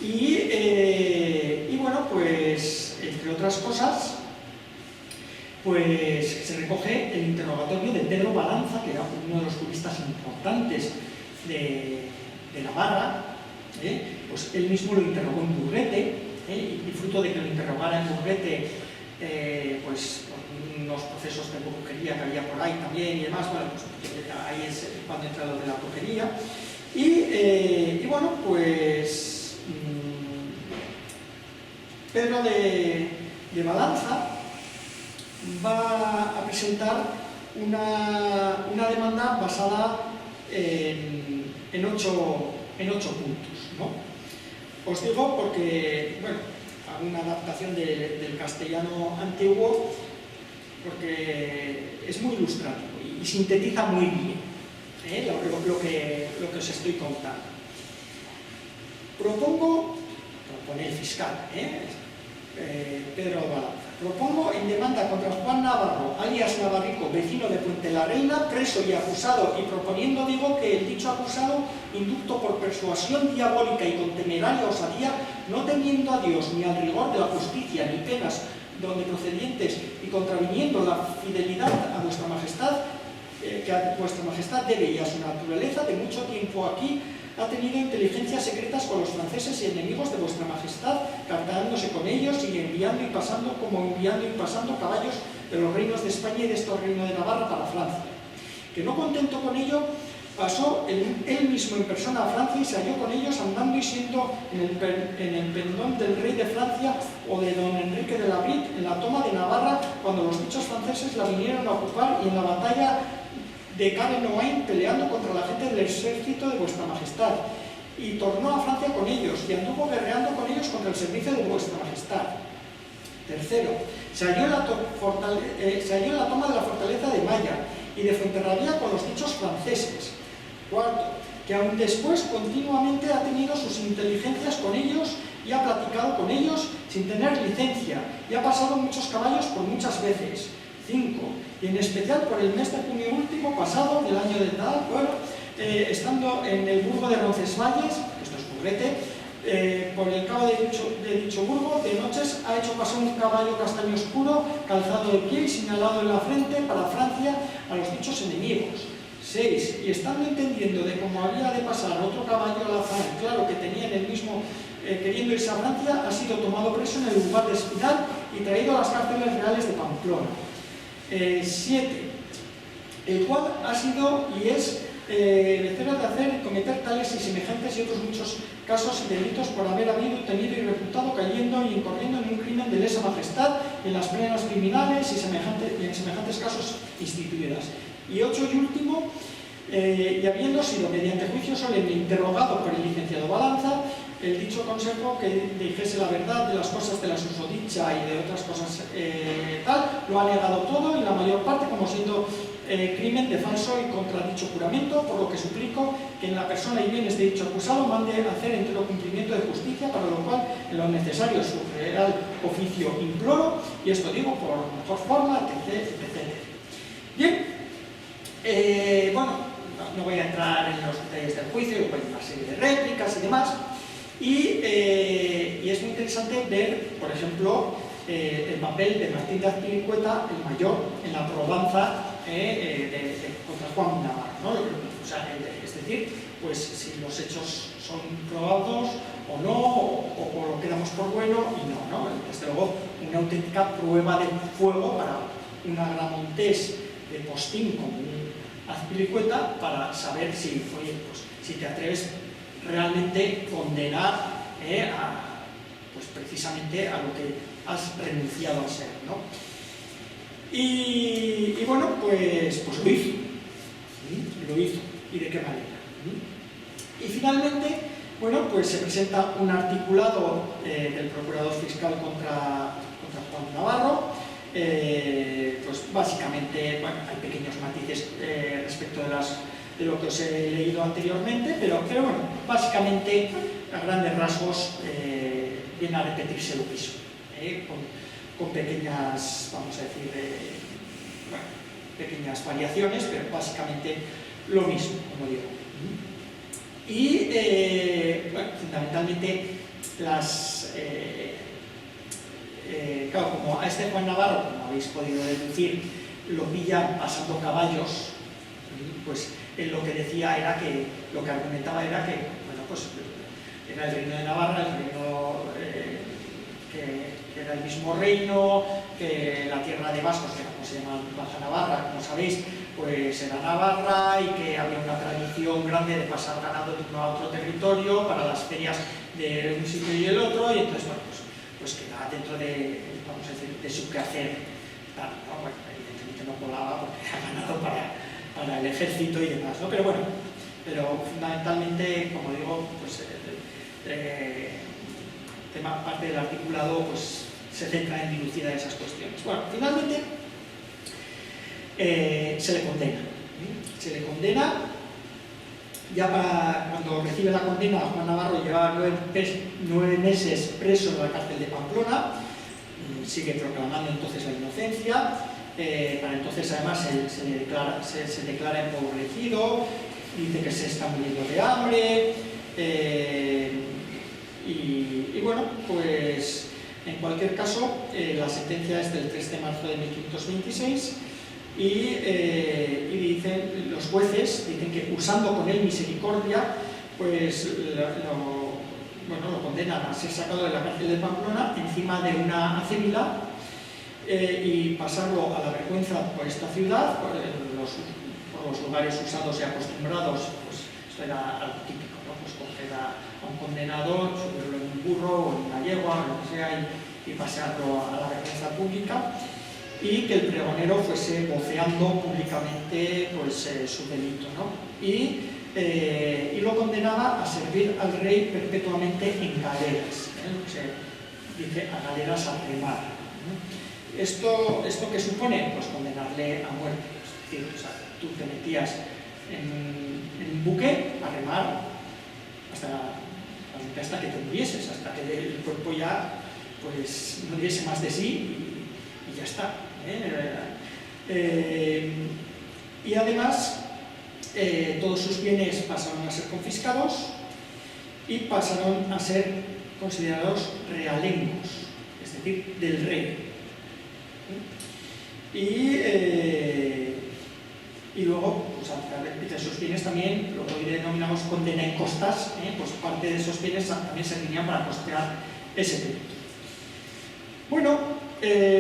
y bueno, pues entre otras cosas, pues se recoge el interrogatorio de Pedro Balanza, que era uno de los juristas importantes de Navarra. Pues él mismo lo interrogó en Burguete, y fruto de que lo interrogara en Burguete, pues unos procesos de brujería que había por ahí también y demás, bueno, pues ahí es cuando entra lo de la brujería. Y bueno, pues Pedro de Balanza va a presentar una demanda basada en ocho puntos, ¿no? Os digo porque, bueno, hago una adaptación del castellano antiguo porque es muy ilustrativo y sintetiza muy bien lo que os estoy contando. Propone el fiscal, Pedro Balanza. Propongo en demanda contra Juan Navarro, alias Navarrico, vecino de Puente la Reina, preso y acusado, y proponiendo, digo, que el dicho acusado, inducto por persuasión diabólica y con temeraria osadía, no temiendo a Dios ni al rigor de la justicia, ni penas donde procedientes, y contraviniendo la fidelidad a vuestra majestad, que a vuestra majestad debe, y a su naturaleza, de mucho tiempo aquí, ha tenido inteligencias secretas con los franceses y enemigos de vuestra majestad, cartándose con ellos y enviando y pasando caballos de los reinos de España y de estos reinos de Navarra para Francia. Que no contento con ello, pasó él mismo en persona a Francia y se halló con ellos andando y siendo en el pendón del rey de Francia o de don Enrique de la Brit en la toma de Navarra, cuando los dichos franceses la vinieron a ocupar, y en la batalla de Cannes peleando contra la gente del ejército de vuestra majestad, y tornó a Francia con ellos y anduvo guerreando con ellos contra el servicio de vuestra majestad. Tercero, Se halló en la toma de la fortaleza de Maya y de Fuenterrabía con los dichos franceses. Cuarto, que aún después continuamente ha tenido sus inteligencias con ellos y ha platicado con ellos sin tener licencia y ha pasado muchos caballos por muchas veces. 5. Y en especial por el mes de junio último pasado del año de tal, estando en el burgo de Roncesvalles, esto es Burrete, por el cabo de dicho burgo, de noches ha hecho pasar un caballo castaño oscuro, calzado de piel y señalado en la frente para Francia a los dichos enemigos. 6. Y estando entendiendo de cómo había de pasar otro caballo al azar, claro que tenían el mismo queriendo irse a Francia, ha sido tomado preso en el lugar de Espinal y traído a las cárceles reales de Pamplona. 7. El cual ha sido y es merecedor de hacer y cometer tales y semejantes y otros muchos casos y delitos por haber habido, tenido y reputado cayendo y incurriendo en un crimen de lesa majestad en las penas criminales y en semejantes casos instituidas. Y 8 y último, y habiendo sido mediante juicio solemne interrogado por el licenciado Balanza, el dicho consejo que dijese la verdad de las cosas de la susodicha y de otras cosas lo ha negado todo y la mayor parte como siendo crimen de falso y contradicho juramento, por lo que suplico que en la persona y bienes de dicho acusado mande hacer entero cumplimiento de justicia, para lo cual en lo necesario su real oficio imploro, y esto digo por mejor forma, etc. Bien, bueno, no voy a entrar en los detalles del juicio, hay una serie de réplicas y demás, y es muy interesante ver, por ejemplo, el papel de Martín de Azpilicueta, el mayor, en la probanza contra Juan Navarro, ¿no? O sea, es decir, pues si los hechos son probados o no, o lo quedamos por bueno y no. Desde luego, una auténtica prueba de fuego para un agramontés de postín como un Azpilicueta para saber si, oye, pues, si te atreves realmente a condenar pues precisamente a lo que has renunciado a ser, ¿no? Y bueno, pues lo hizo. Lo hizo. ¿Y de qué manera? Y finalmente, bueno, pues se presenta un articulado del procurador fiscal contra Juan Navarro. Pues básicamente, bueno, hay pequeños matices respecto de lo que os he leído anteriormente, pero bueno, básicamente, a grandes rasgos, viene a repetirse lo mismo, con pequeñas, vamos a decir, bueno, pequeñas variaciones, pero básicamente lo mismo, como digo. Y, bueno, fundamentalmente, claro, como a este Juan Navarro, como habéis podido deducir, lo pillan pasando caballos, pues él lo que decía era que, lo que argumentaba era que, bueno, pues era el reino de Navarra, el reino que era el mismo reino, que la tierra de vascos, que como se llama Baja Navarra, como sabéis, pues era Navarra y que había una tradición grande de pasar ganado de uno a otro territorio para las ferias de un sitio y el otro, y entonces, bueno, pues quedaba dentro de, vamos a decir, de su quehacer, tal, ¿no? Bueno, evidentemente no colaba porque era ganado para el ejército y demás, ¿no? Pero bueno, fundamentalmente, como digo, pues parte del articulado pues se centra en dilucidar esas cuestiones. Bueno, finalmente se le condena. Se le condena, ya cuando recibe la condena, Juan Navarro lleva 9 meses preso en la cárcel de Pamplona, sigue proclamando entonces la inocencia, para entonces además se declara empobrecido, dice que se está muriendo de hambre, y bueno, pues en cualquier caso, la sentencia es del 3 de marzo de 1526 y dicen, los jueces dicen que usando con él misericordia, pues lo condenan a ser sacado de la cárcel de Pamplona encima de una acémila y pasarlo a la vergüenza por esta ciudad, por los lugares usados y acostumbrados, pues esto era algo típico, ¿no? Pues coger a un condenado, subirlo en un burro o en una yegua o lo que sea y pasearlo a la vergüenza pública, y que el pregonero fuese voceando públicamente pues, su delito, ¿no? Y lo condenaba a servir al rey perpetuamente en galeras, se dice a galeras a remar, ¿no? ¿Esto qué supone? Pues condenarle a muerte. Es decir, o sea, tú te metías en un buque a remar hasta que te murieses, hasta que el cuerpo ya pues, no diese más de sí y ya está. Y además, todos sus bienes pasaron a ser confiscados y pasaron a ser considerados realengos, es decir, del rey. Y luego, pues a través de esos bienes también, lo que hoy denominamos condena en costas, pues parte de esos bienes también servirían para costear ese delito. Bueno,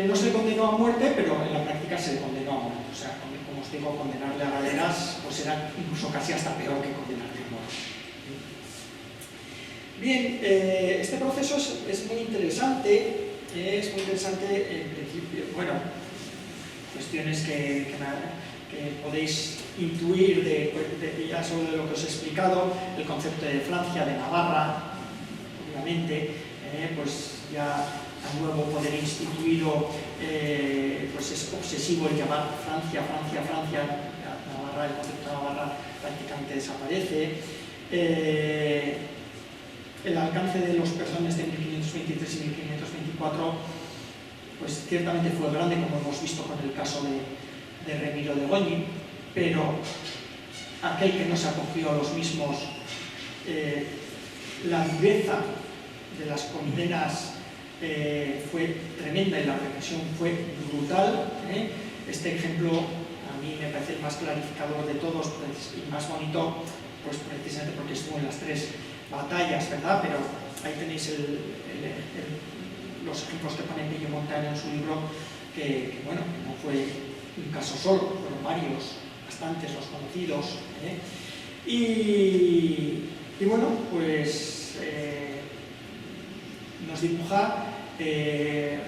no se le condenó a muerte, pero en la práctica se le condenó a muerte. O sea, como os digo, condenarle a galeras pues era incluso casi hasta peor que condenarle a muerte. Bien, este proceso es muy interesante. Es muy interesante, en principio, bueno, cuestiones que podéis intuir ya solo de lo que os he explicado, el concepto de Francia, de Navarra, obviamente, pues ya el nuevo poder instituido pues es obsesivo el llamar Francia, Francia, Francia. Navarra, el concepto de Navarra prácticamente desaparece. El alcance de los personajes de 1523 y 1524 pues ciertamente fue grande, como hemos visto con el caso de Remiro de Goñi, pero aquel que no se acogió a los mismos, la viveza de las condenas fue tremenda y la represión fue brutal. Este ejemplo a mí me parece el más clarificador de todos pues, y más bonito, pues precisamente porque estuvo en las tres batallas, ¿verdad? Pero ahí tenéis los ejemplos que pone Pello Montaño en su libro, que bueno, no fue un caso solo, fueron varios, bastantes los conocidos. Y bueno, pues nos dibuja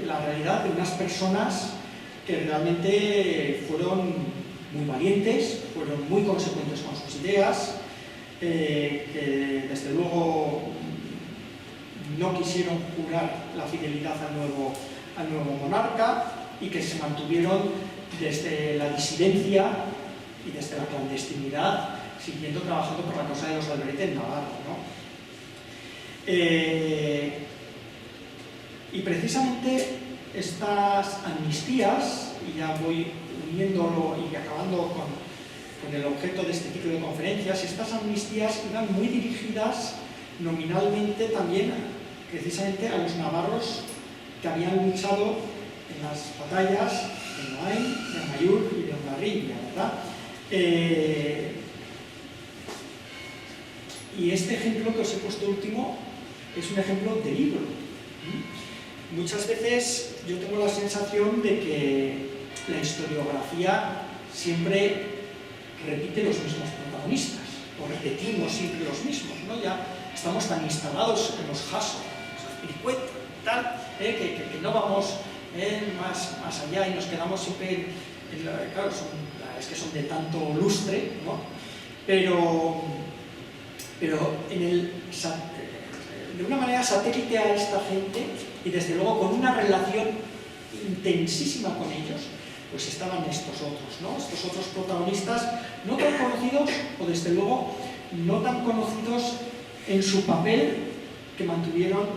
la realidad de unas personas que realmente fueron muy valientes, fueron muy consecuentes con sus ideas, que desde luego no quisieron jurar la fidelidad al nuevo monarca y que se mantuvieron desde la disidencia y desde la clandestinidad, siguiendo trabajando por la causa de los Alberete en Navarra, ¿no? Y precisamente estas amnistías, y ya voy uniéndolo y acabando con el objeto de este tipo de conferencias, estas amnistías iban muy dirigidas nominalmente también precisamente a los navarros que habían luchado en las batallas de Noain, de Amaiur y de Hondarribia, ¿verdad? Y este ejemplo que os he puesto último es un ejemplo de libro. Muchas veces yo tengo la sensación de que la historiografía siempre repite los mismos protagonistas, o repetimos siempre los mismos, ¿no? Ya estamos tan instalados en los Jasso, los Azpilicueta, tal, que no vamos más allá y nos quedamos siempre claro, es que son de tanto lustre, ¿no? Pero de una manera satélite a esta gente y desde luego con una relación intensísima con ellos, pues estaban estos otros, ¿no? Estos otros protagonistas no tan conocidos, o desde luego no tan conocidos en su papel que mantuvieron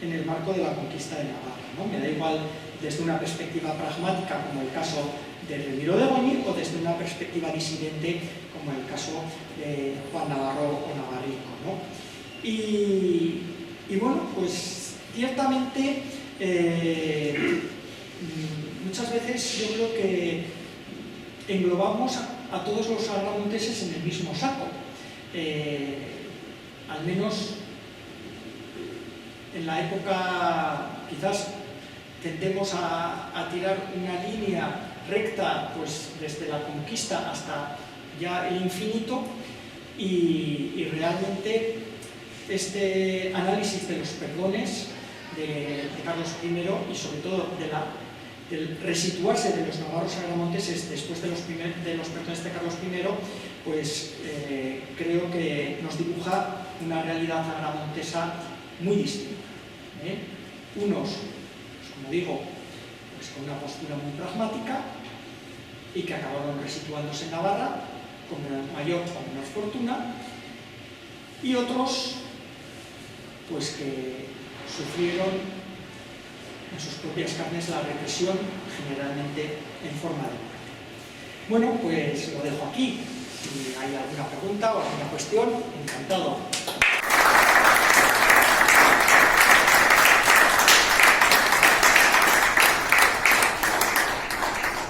en el marco de la conquista de Navarra, ¿no? Me da igual desde una perspectiva pragmática, como el caso de Remiro de Goñi, o desde una perspectiva disidente, como el caso de Juan Navarro o Navarrico, ¿no? Y bueno, pues ciertamente muchas veces yo creo que englobamos a todos los agramonteses en el mismo saco. Al menos en la época, quizás tendemos a tirar una línea recta pues desde la conquista hasta ya el infinito y realmente este análisis de los perdones de Carlos I y sobre todo del resituarse de los navarros agramonteses después de los perdones de Carlos I, pues creo que nos dibuja una realidad agramontesa muy distinta. Unos, pues, como digo, pues pues con una postura muy pragmática y que acabaron resituándose en Navarra con mayor o menor fortuna, y otros pues que sufrieron en sus propias carnes la represión, generalmente en forma de muerte. Bueno, pues lo dejo aquí. Si hay alguna pregunta o alguna cuestión, encantado.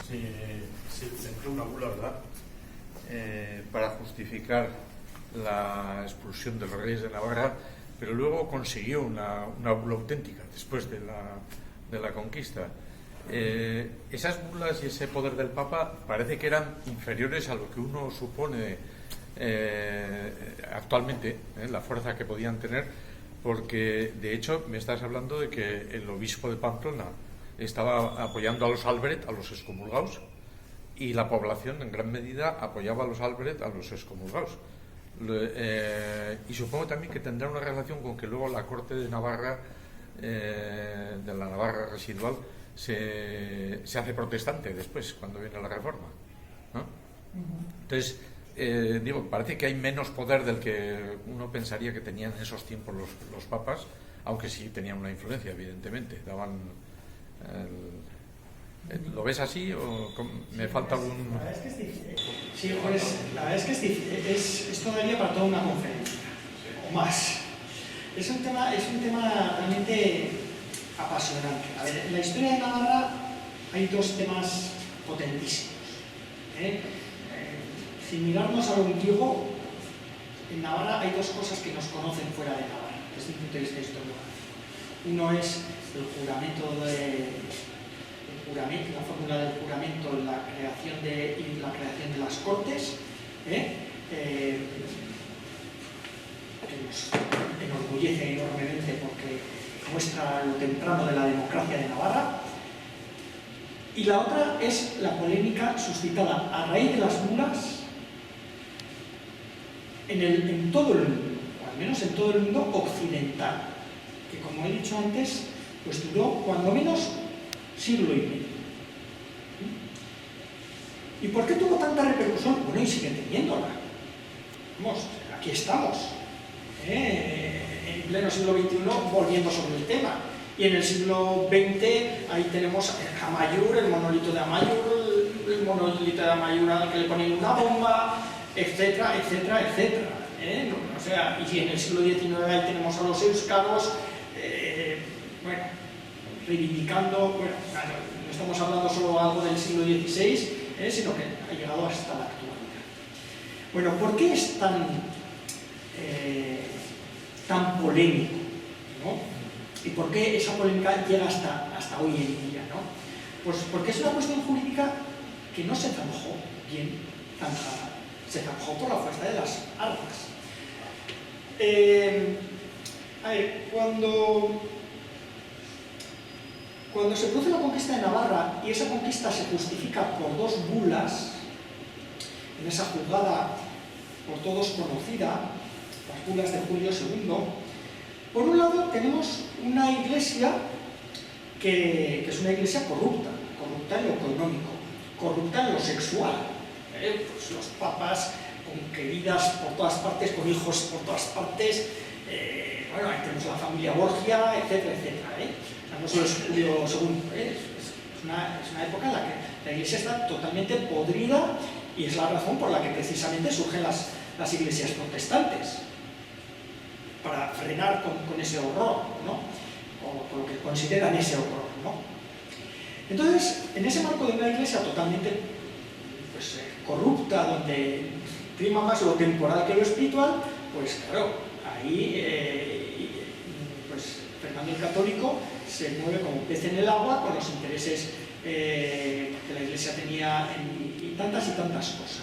Sí, entró una bula, ¿verdad? Para justificar la expulsión de los reyes de Navarra, pero luego consiguió una bula auténtica después de la conquista. Esas bulas y ese poder del Papa parece que eran inferiores a lo que uno supone actualmente, la fuerza que podían tener, porque de hecho me estás hablando de que el obispo de Pamplona estaba apoyando a los Albret, a los excomulgados, y la población en gran medida apoyaba a los Albret, a los excomulgados. Y supongo también que tendrá una relación con que luego la corte de Navarra, de la Navarra residual, se hace protestante después, cuando viene la reforma, ¿no? Entonces, digo, parece que hay menos poder del que uno pensaría que tenían en esos tiempos los papas, aunque sí tenían una influencia, evidentemente. Daban ¿lo ves así o me falta algún...? La verdad es que es difícil. Sí, pues, la verdad es que es difícil. Esto daría para toda una conferencia, o más. Es un tema realmente apasionante. A ver, en la historia de Navarra hay dos temas potentísimos. Sin mirarnos a lo antiguo, en Navarra hay dos cosas que nos conocen fuera de Navarra, desde un punto de vista histórico. Uno es el juramento la fórmula del juramento y la creación de las Cortes, que nos enorgullece enormemente porque muestra lo temprano de la democracia de Navarra. Y la otra es la polémica suscitada a raíz de las bulas en todo el mundo, o al menos en todo el mundo occidental, que como he dicho antes, pues duró cuando menos siglo y medio. ¿Y por qué tuvo tanta repercusión? Bueno, y sigue teniéndola. Vamos, aquí estamos, en pleno siglo XXI, volviendo sobre el tema. Y en el siglo XX, ahí tenemos Amayur, el monolito de Amayur, el monolito de Amayur al que le ponen una bomba, etcétera, etcétera, etcétera. O sea, y en el siglo XIX ahí tenemos a los euskaros, bueno, reivindicando, bueno, no estamos hablando solo algo del siglo XVI, sino que ha llegado hasta la actualidad. Bueno, ¿por qué es tan polémico, ¿no? ¿Y por qué esa polémica llega hasta hoy en día, ¿no? Pues porque es una cuestión jurídica que no se zanjó bien zanjada, se zanjó por la fuerza de las armas. A ver, cuando se produce la conquista de Navarra y esa conquista se justifica por dos bulas, en esa juzgada por todos conocida, las bulas de Julio II, por un lado tenemos una iglesia que es una iglesia corrupta en lo económico, corrupta en lo sexual. Pues los papas con queridas por todas partes, con hijos por todas partes, bueno, ahí tenemos la familia Borgia, etcétera, etcétera. O sea, no solo es Julio II, es una época en la que la iglesia está totalmente podrida y es la razón por la que precisamente surgen las iglesias protestantes, para frenar con ese horror, ¿no? O con lo que consideran ese horror, ¿no? Entonces, en ese marco de una iglesia totalmente pues, corrupta, donde prima más lo temporal que lo espiritual, pues claro, ahí pues, Fernando el Católico se mueve como pez en el agua con los intereses que la iglesia tenía y tantas cosas.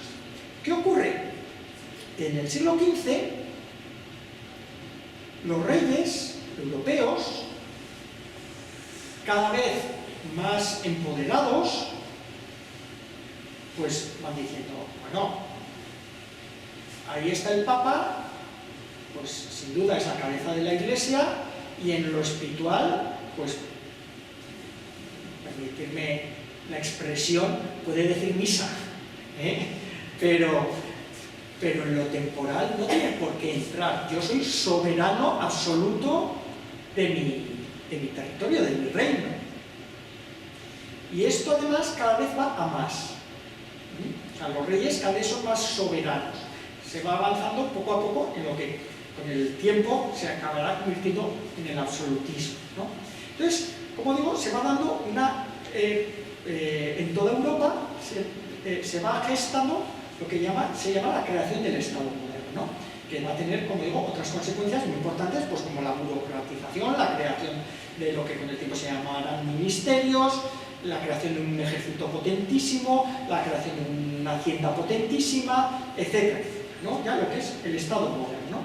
¿Qué ocurre? Que en el siglo XV los reyes europeos, cada vez más empoderados, pues van diciendo, bueno, ahí está el Papa, pues sin duda es la cabeza de la Iglesia, y en lo espiritual, pues permitirme la expresión, puede decir misa, pero en lo temporal no tiene por qué entrar. Yo soy soberano absoluto de mi territorio, de mi reino. Y esto además cada vez va a más. O sea, los reyes cada vez son más soberanos. Se va avanzando poco a poco en lo que con el tiempo se acabará convirtiendo en el absolutismo, ¿no? Entonces, como digo, se va dando en toda Europa se va gestando lo que se llama la creación del Estado moderno, ¿no? Que va a tener, como digo, otras consecuencias muy importantes, pues como la burocratización, la creación de lo que con el tiempo se llamarán ministerios, la creación de un ejército potentísimo, la creación de una hacienda potentísima, etcétera, ¿no? Ya lo que es el Estado moderno.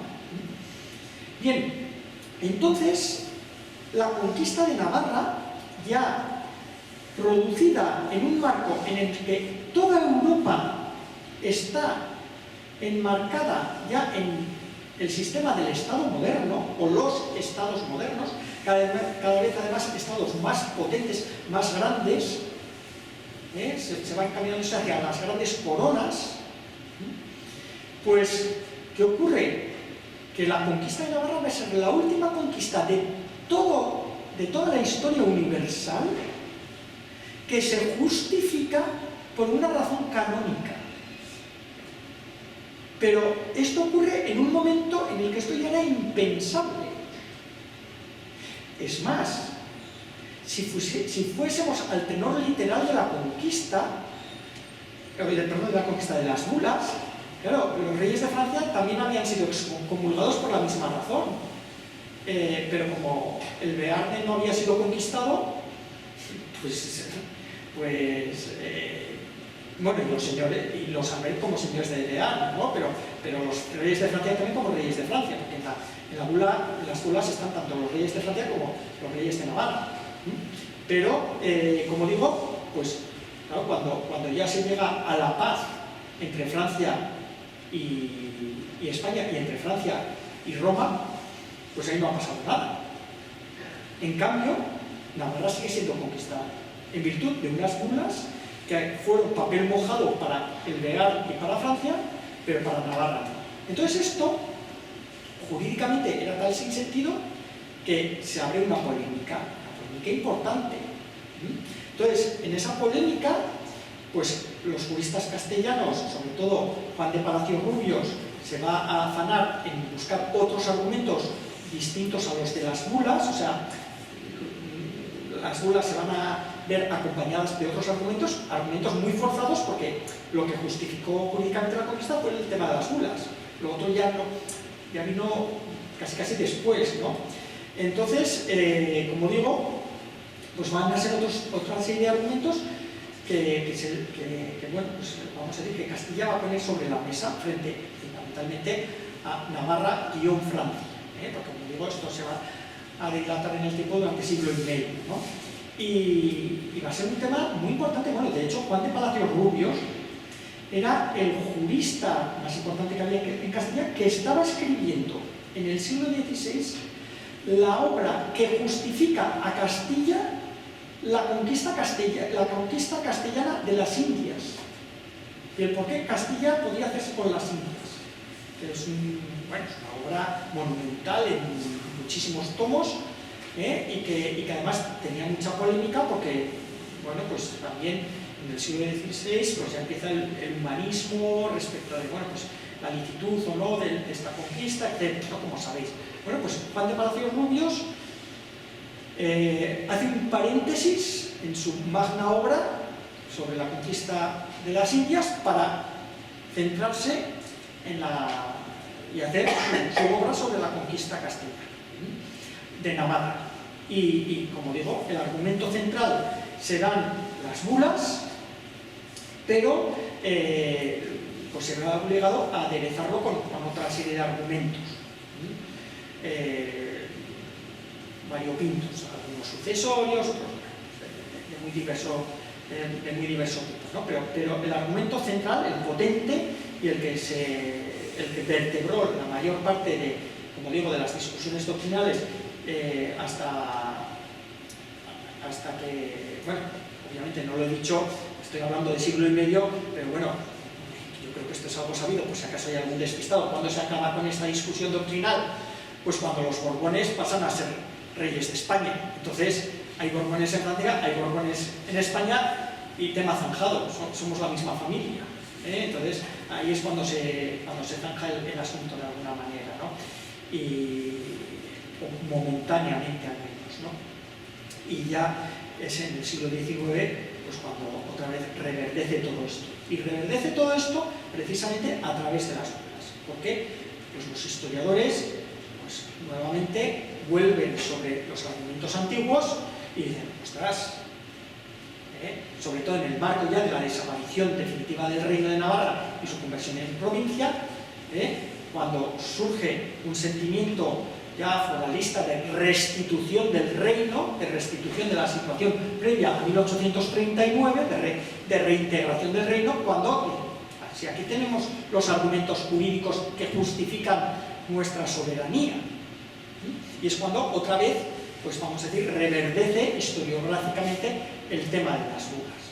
Bien, entonces, la conquista de Navarra, ya producida en un marco en el que toda Europa está enmarcada ya en el sistema del Estado moderno, o los estados modernos, cada vez además estados más potentes, más grandes, se van caminando hacia las grandes coronas. Pues, ¿qué ocurre? Que la conquista de Navarra va a ser la última conquista de toda la historia universal que se justifica por una razón canónica. Pero esto ocurre en un momento en el que esto ya era impensable. Es más, si fuésemos al tenor literal de la conquista, de la conquista de las bulas, claro, los reyes de Francia también habían sido excomulgados por la misma razón. Pero como el Bearne no había sido conquistado, bueno, y los señores, y los Albert como señores de Bearne, ¿no? Pero los reyes de Francia también como reyes de Francia, porque en las bulas están tanto los reyes de Francia como los reyes de Navarra. Pero, como digo, pues claro, cuando ya se llega a la paz entre Francia y España, y entre Francia y Roma, pues ahí no ha pasado nada. En cambio, Navarra sigue siendo conquistada en virtud de unas bulas que fueron papel mojado para el Bearn y para Francia, pero para Navarra no. Entonces esto, jurídicamente, era tal sin sentido que se abre una polémica importante. Entonces, en esa polémica, pues los juristas castellanos, sobre todo Juan de Palacio Rubios, se va a afanar en buscar otros argumentos distintos a los de las bulas, o sea, las bulas se van a ver acompañadas de otros argumentos muy forzados, porque lo que justificó jurídicamente la conquista fue el tema de las bulas. Lo otro ya vino casi después, ¿no? Entonces, como digo, pues van a ser otra serie de argumentos que bueno, pues vamos a decir que Castilla va a poner sobre la mesa frente fundamentalmente a Navarra-Francia, porque como digo, esto se va a dilatar en el tiempo durante siglo y medio, ¿no? Y va a ser un tema muy importante. Bueno, de hecho, Juan de Palacios Rubios era el jurista más importante que había en Castilla, que estaba escribiendo en el siglo XVI la obra que justifica a Castilla la conquista castellana de las Indias, y el por qué Castilla podía hacerse con las Indias, que es una obra monumental en muchísimos tomos, y que además tenía mucha polémica porque, bueno, pues también en el siglo XVI pues ya empieza el humanismo respecto de, bueno, pues la licitud o no de esta conquista, etc., ¿no? Como sabéis. Bueno, pues Juan de Palacios Rubios hace un paréntesis en su magna obra sobre la conquista de las Indias para centrarse y hacer su obra sobre la conquista castellana de Navarra. Y como digo, el argumento central serán las bulas, pero pues se verá obligado a aderezarlo con otra serie de argumentos variopintos, algunos sucesorios, otros de muy diverso tipo, ¿no? Pero el argumento central, el potente y el que vertebró la mayor parte de, como digo, de las discusiones doctrinales hasta que, bueno, obviamente no lo he dicho, estoy hablando de siglo y medio, pero bueno, yo creo que esto es algo sabido, por si acaso hay algún despistado. ¿Cuándo se acaba con esta discusión doctrinal? Pues cuando los Borbones pasan a ser reyes de España. Entonces, hay Borbones en Francia, hay Borbones en España, y tema zanjado, somos la misma familia. Entonces, ahí es cuando se zanja el asunto de alguna manera, ¿no? O momentáneamente al menos, ¿no? Y ya es en el siglo XIX pues cuando otra vez reverdece todo esto. Y reverdece todo esto precisamente a través de las obras. ¿Por qué? Pues los historiadores pues, nuevamente vuelven sobre los argumentos antiguos y dicen, ostras, sobre todo en el marco ya de la desaparición definitiva del Reino de Navarra y su conversión en provincia, cuando surge un sentimiento ya foralista de restitución del reino, de restitución de la situación previa a 1839, de reintegración del reino, cuando, si aquí tenemos los argumentos jurídicos que justifican nuestra soberanía, y es cuando otra vez, pues vamos a decir, reverdece historiográficamente el tema de las bulas,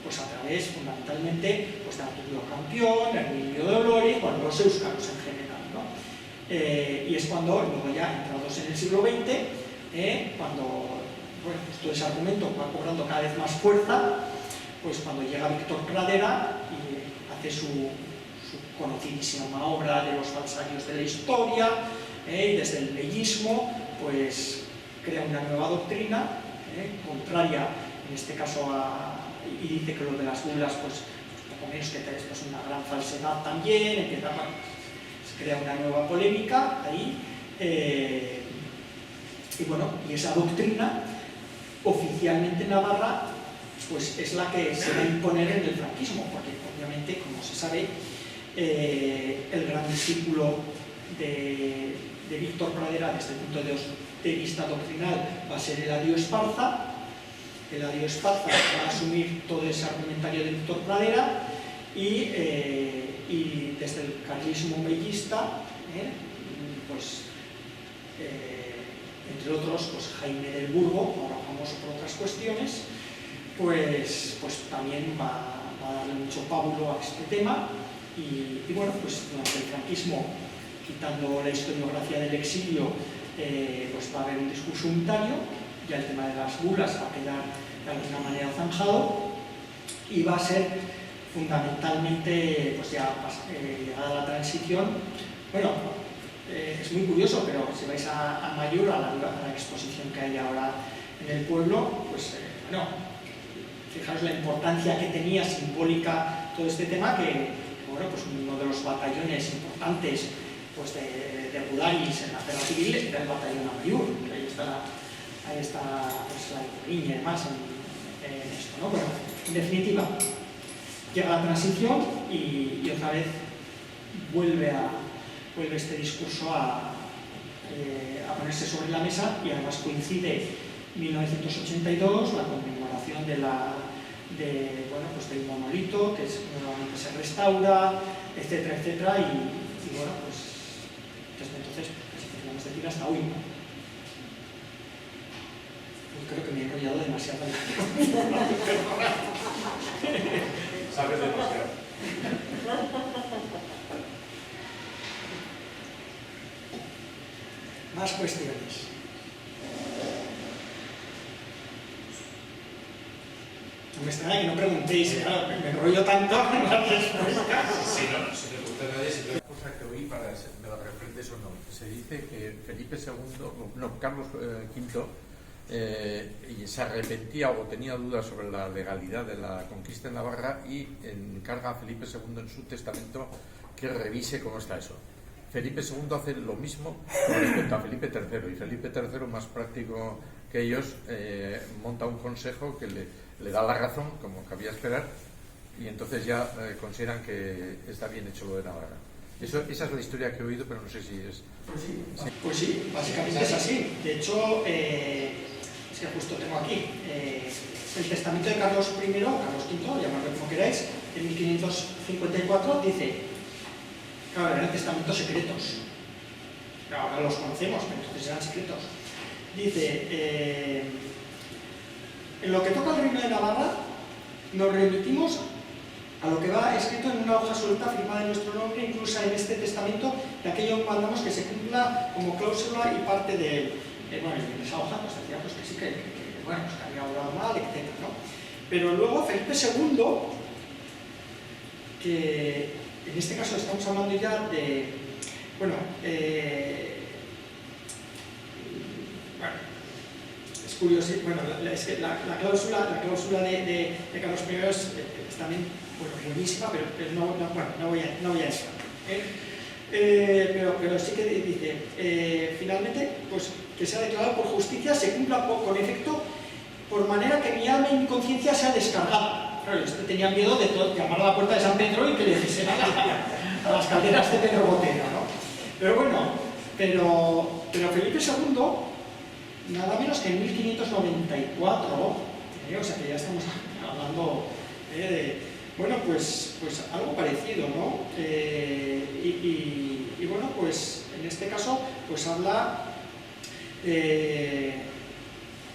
pues a través fundamentalmente pues, de Arturo Campión, Herminio de Olori, bueno, los éuskaros en general, ¿no? Y es cuando, luego ya entrados en el siglo XX, cuando bueno, pues todo ese argumento va cobrando cada vez más fuerza, pues cuando llega Víctor Pradera y hace su conocidísima obra de los falsarios de la historia, y desde el bellismo, pues crea una nueva doctrina, contraria, en este caso, y dice que lo de las bulas, pues poco menos que esto es una gran falsedad también, empieza a crea una nueva polémica ahí, y bueno, y esa doctrina oficialmente en Navarra pues es la que se va a imponer en el franquismo, porque obviamente, como se sabe, el gran discípulo de Víctor Pradera desde el punto de vista doctrinal va a ser Eladio Esparza. Eladio Esparza va a asumir todo ese argumentario de Víctor Pradera y desde el carlismo bellista, pues, entre otros, pues Jaime del Burgo, ahora famoso por otras cuestiones, pues también va a darle mucho pábulo a este tema y bueno, pues durante el franquismo, quitando la historiografía del exilio, pues va a haber un discurso unitario, ya el tema de las bulas va a quedar de alguna manera zanjado y va a ser fundamentalmente, pues ya llegada la transición, bueno, es muy curioso, pero si vais a Mayor, a la exposición que hay ahora en el pueblo, pues bueno, fijaros la importancia que tenía simbólica todo este tema, que bueno, pues uno de los batallones importantes pues de Budaris en la guerra civil era el batallón Amaiur, que ahí está pues, la línea y demás en esto, ¿no? Bueno, en definitiva, llega la transición y otra vez vuelve este discurso a ponerse sobre la mesa, y además coincide 1982, la conmemoración bueno, pues del monolito, que nuevamente se restaura, etcétera, etcétera, y bueno, pues desde entonces, pues, podríamos decir hasta hoy, ¿no? Creo que me he enrollado demasiado. Sabes demasiado. Más cuestiones. No me extraña que no preguntéis, claro, me enrollo tanto en las respuestas. Si no se le pregunta a nadie, si no. Cosa que oí para me la refrendes o no. Se dice que Felipe II, no, Carlos V, y se arrepentía o tenía dudas sobre la legalidad de la conquista de Navarra y encarga a Felipe II en su testamento que revise cómo está eso. Felipe II hace lo mismo con respecto a Felipe III, y Felipe III, más práctico que ellos, monta un consejo que le da la razón, como cabía esperar, y entonces ya consideran que está bien hecho lo de Navarra. Esa es la historia que he oído, pero no sé si es... Pues sí, básicamente es así. De hecho, es que justo tengo aquí el testamento de Carlos I, Carlos V, llamadlo como queráis, en 1554, dice, claro, eran testamentos secretos, ahora los conocemos, pero entonces eran secretos. Dice, En lo que toca al Reino de Navarra, nos remitimos a lo que va escrito en una hoja suelta firmada en nuestro nombre, incluso en este testamento, de aquello mandamos que se cumpla como cláusula y parte de bueno, en esa hoja pues decía pues, que sí, bueno, pues, que había obrado mal, etc., ¿no? Pero luego Felipe II, que en este caso estamos hablando ya de, bueno, es curioso, bueno, es que la cláusula de Carlos I es también, bueno, buenísima, pero no voy a eso. Pero sí que dice, finalmente, pues que sea declarado por justicia, se cumpla con efecto, por manera que mi alma y mi conciencia sea descargada. Claro, yo tenía miedo de llamar a la puerta de San Pedro y que le dijesen a las calderas de Pedro Botero, ¿no? Pero bueno, pero Felipe II, nada menos que en 1594, o sea que ya estamos hablando de, bueno, pues algo parecido, ¿no? Y bueno, pues en este caso, pues habla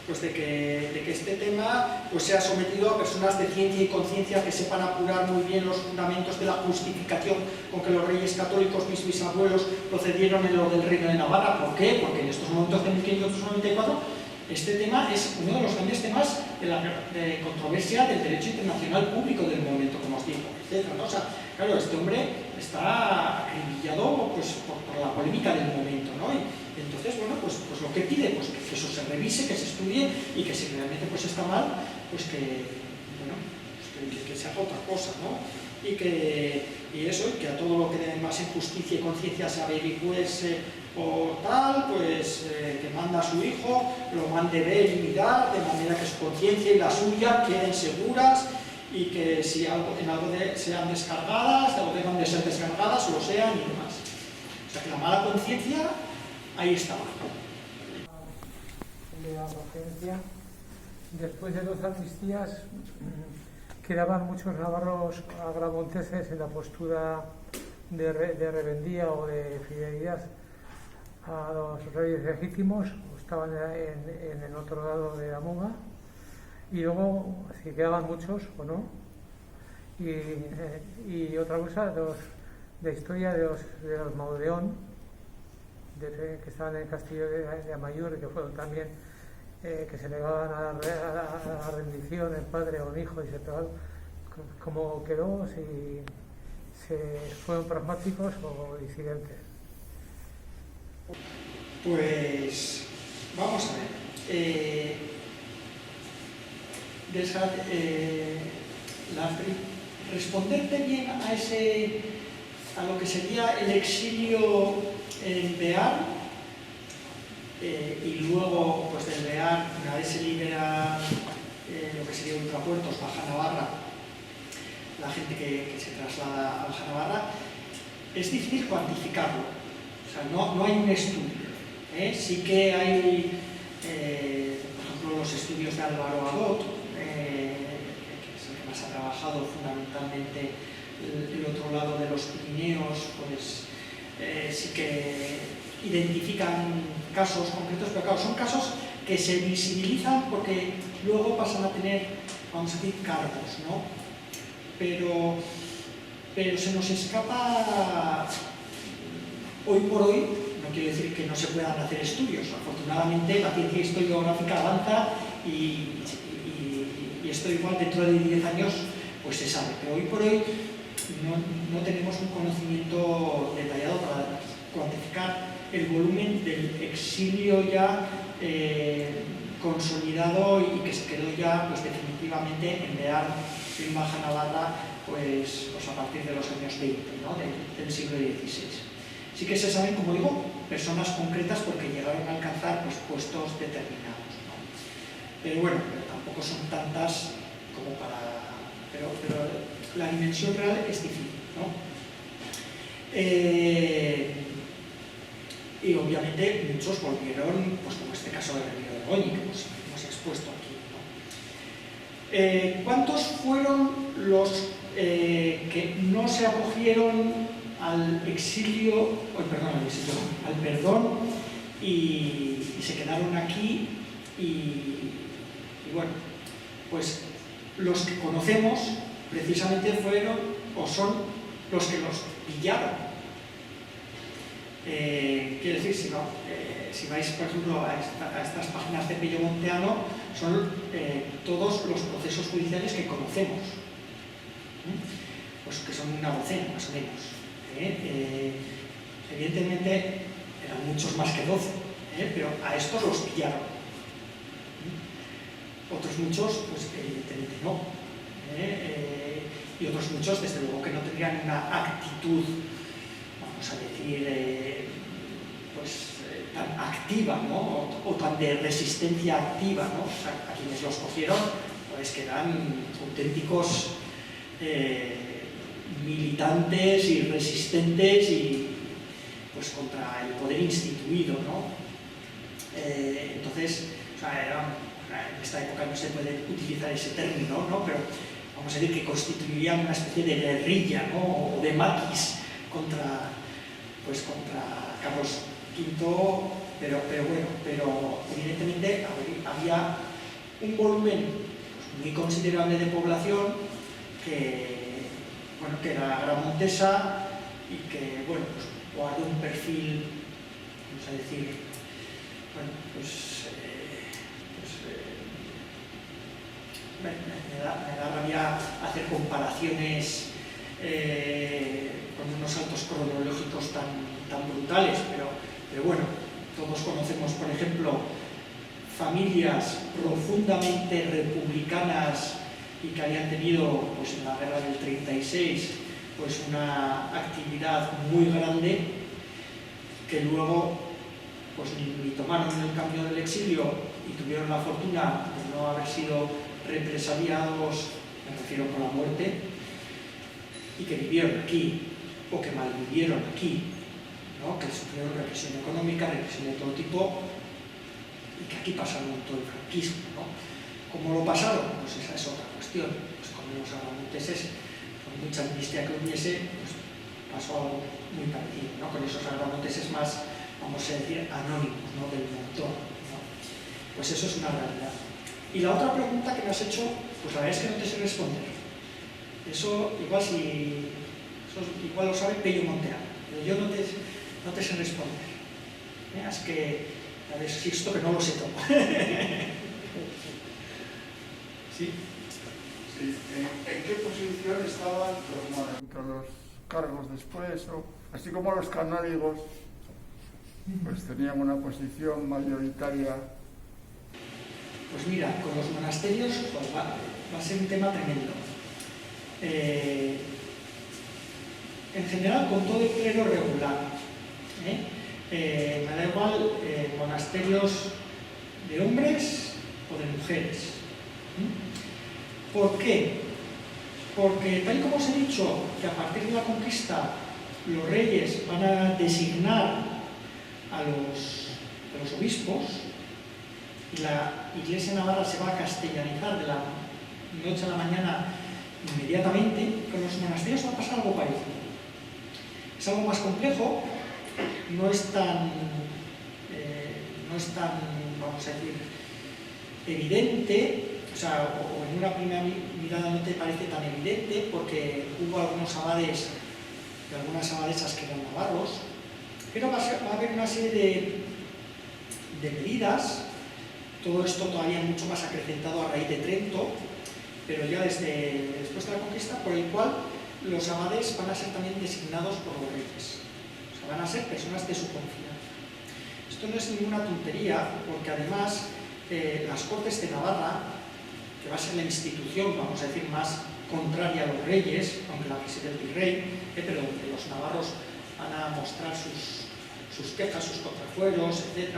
pues de que este tema pues sea sometido a personas de ciencia y conciencia que sepan apurar muy bien los fundamentos de la justificación con que los reyes católicos, mis bisabuelos, procedieron en lo del Reino de Navarra. ¿Por qué? Porque en estos momentos de 1594 este tema es uno de los grandes temas de controversia del derecho internacional público del momento, como os digo, etc., ¿no? O sea, claro, este hombre está acribillado pues, por la polémica del momento, ¿no? Y entonces, bueno, pues lo que pide, pues que eso se revise, que se estudie y que si realmente pues está mal, pues que, bueno, pues que se haga otra cosa, ¿no? Y eso, y que a todo lo que más en justicia y conciencia se averigüese o tal, pues que manda a su hijo, lo mande ver y mirar, de manera que su conciencia y la suya queden seguras y que si en algo sean descargadas, o deban de ser descargadas, lo sean y demás. O sea que la mala conciencia, ahí estaba. De la regencia, después de 2 amnistías, quedaban muchos navarros agramonteses en la postura de rebeldía o de fidelidad a los reyes legítimos, estaban en el otro lado de la Muga, y luego, si quedaban muchos o no, y otra cosa, de historia de los Maudeón, que estaban en el castillo de Amayur, que fueron también, que se negaban a la rendición, el padre o el hijo, y se pegaron, como quedó, si se fueron pragmáticos o disidentes. Pues vamos a ver. Responderte bien a lo que sería el exilio en Bear, y luego pues del Bear, una vez se libera lo que sería Ultrapuertos, Baja Navarra, la gente que se traslada a Baja Navarra, es difícil cuantificarlo. O sea, no hay un estudio. Sí que hay, por ejemplo, los estudios de Álvaro Adot, que es el que más ha trabajado fundamentalmente el otro lado de los Pirineos, pues sí que identifican casos concretos, pero claro, son casos que se visibilizan porque luego pasan a tener, vamos a decir, cargos, ¿no? Pero se nos escapa. Hoy por hoy, no quiero decir que no se puedan hacer estudios, afortunadamente la ciencia historiográfica avanza y esto igual dentro de 10 años pues se sabe, pero hoy por hoy no tenemos un conocimiento detallado para cuantificar el volumen del exilio ya consolidado y que se quedó ya pues definitivamente en Bear, en Baja Navarra, pues a partir de los años 20, ¿no? del siglo XVI. Sí que se saben, como digo, personas concretas porque llegaron a alcanzar pues, puestos determinados, ¿no? Pero bueno, tampoco son tantas como para... Pero la dimensión real es difícil, ¿no? Y obviamente muchos volvieron, pues como este caso de Río de Goñi, que hemos expuesto aquí, ¿no? ¿Cuántos fueron los que no se acogieron al exilio, al perdón y se quedaron aquí y bueno, pues los que conocemos precisamente fueron o son los que los pillaron. Quiero decir, si vais, por ejemplo, a estas páginas de Peyomonteano, son todos los procesos judiciales que conocemos, pues que son una docena, más o menos. Evidentemente, eran muchos más que 12, pero a estos los pillaron. Otros muchos, pues evidentemente no. Y otros muchos, desde luego, que no tendrían una actitud, vamos a decir, tan activa, ¿no? O tan de resistencia activa, ¿no? O sea, a quienes los cogieron, pues que eran auténticos militantes y resistentes y pues contra el poder instituido, ¿no? Entonces, o sea, en esta época no se puede utilizar ese término, ¿no? Pero vamos a decir que constituirían una especie de guerrilla, ¿no? O de maquis contra Carlos V, pero evidentemente había un volumen muy considerable de población que era agramontesa y que, guarda un perfil, vamos a decir, me da rabia hacer comparaciones con unos saltos cronológicos tan brutales, pero bueno, todos conocemos, por ejemplo, familias profundamente republicanas y que habían tenido, pues en la guerra del 36, pues una actividad muy grande, que luego pues ni tomaron el camino del exilio y tuvieron la fortuna de no haber sido represaliados, me refiero con la muerte, y que vivieron aquí, o que malvivieron aquí, ¿no? Que sufrieron represión económica, represión de todo tipo, y que aquí pasaron todo el franquismo, ¿no? ¿Cómo lo pasaron? Pues esa es otra cuestión. Pues con los agramonteses, con mucha amnistía que hubiese, pues pasó algo muy parecido, ¿no? Con esos agramonteses más, vamos a decir, anónimos, ¿no? Del montón, ¿no? Pues eso es una realidad. Y la otra pregunta que me has hecho, pues la verdad es que no te sé responder. Eso igual lo sabe Peyomonteano, pero yo no te sé responder. Es que, a ver si esto que no lo sé todo. ¿Sí? Sí. ¿En qué posición estaban los cargos después? Así como los canónigos, pues tenían una posición mayoritaria. Pues mira, con los monasterios pues va a ser un tema tremendo. En general, con todo el clero regular. Me da igual monasterios de hombres o de mujeres. ¿Por qué? Porque, tal y como os he dicho, que a partir de la conquista los reyes van a designar a los obispos, y la Iglesia navarra se va a castellanizar de la noche a la mañana inmediatamente, con los monasterios va a pasar algo parecido. Es algo más complejo, no es tan, vamos a decir, evidente, o sea, o en una primera mirada no te parece tan evidente, porque hubo algunos abades y algunas abadesas que eran navarros, pero va a haber una serie de medidas. Todo esto todavía mucho más acrecentado a raíz de Trento, pero ya después de la conquista, por el cual los abades van a ser también designados por los reyes. O sea, van a ser personas de su confianza. Esto no es ninguna tontería, porque además las Cortes de Navarra, que va a ser la institución, vamos a decir, más contraria a los reyes, aunque la preside el virrey, pero donde los navarros van a mostrar sus quejas, sus contrafueros, etc.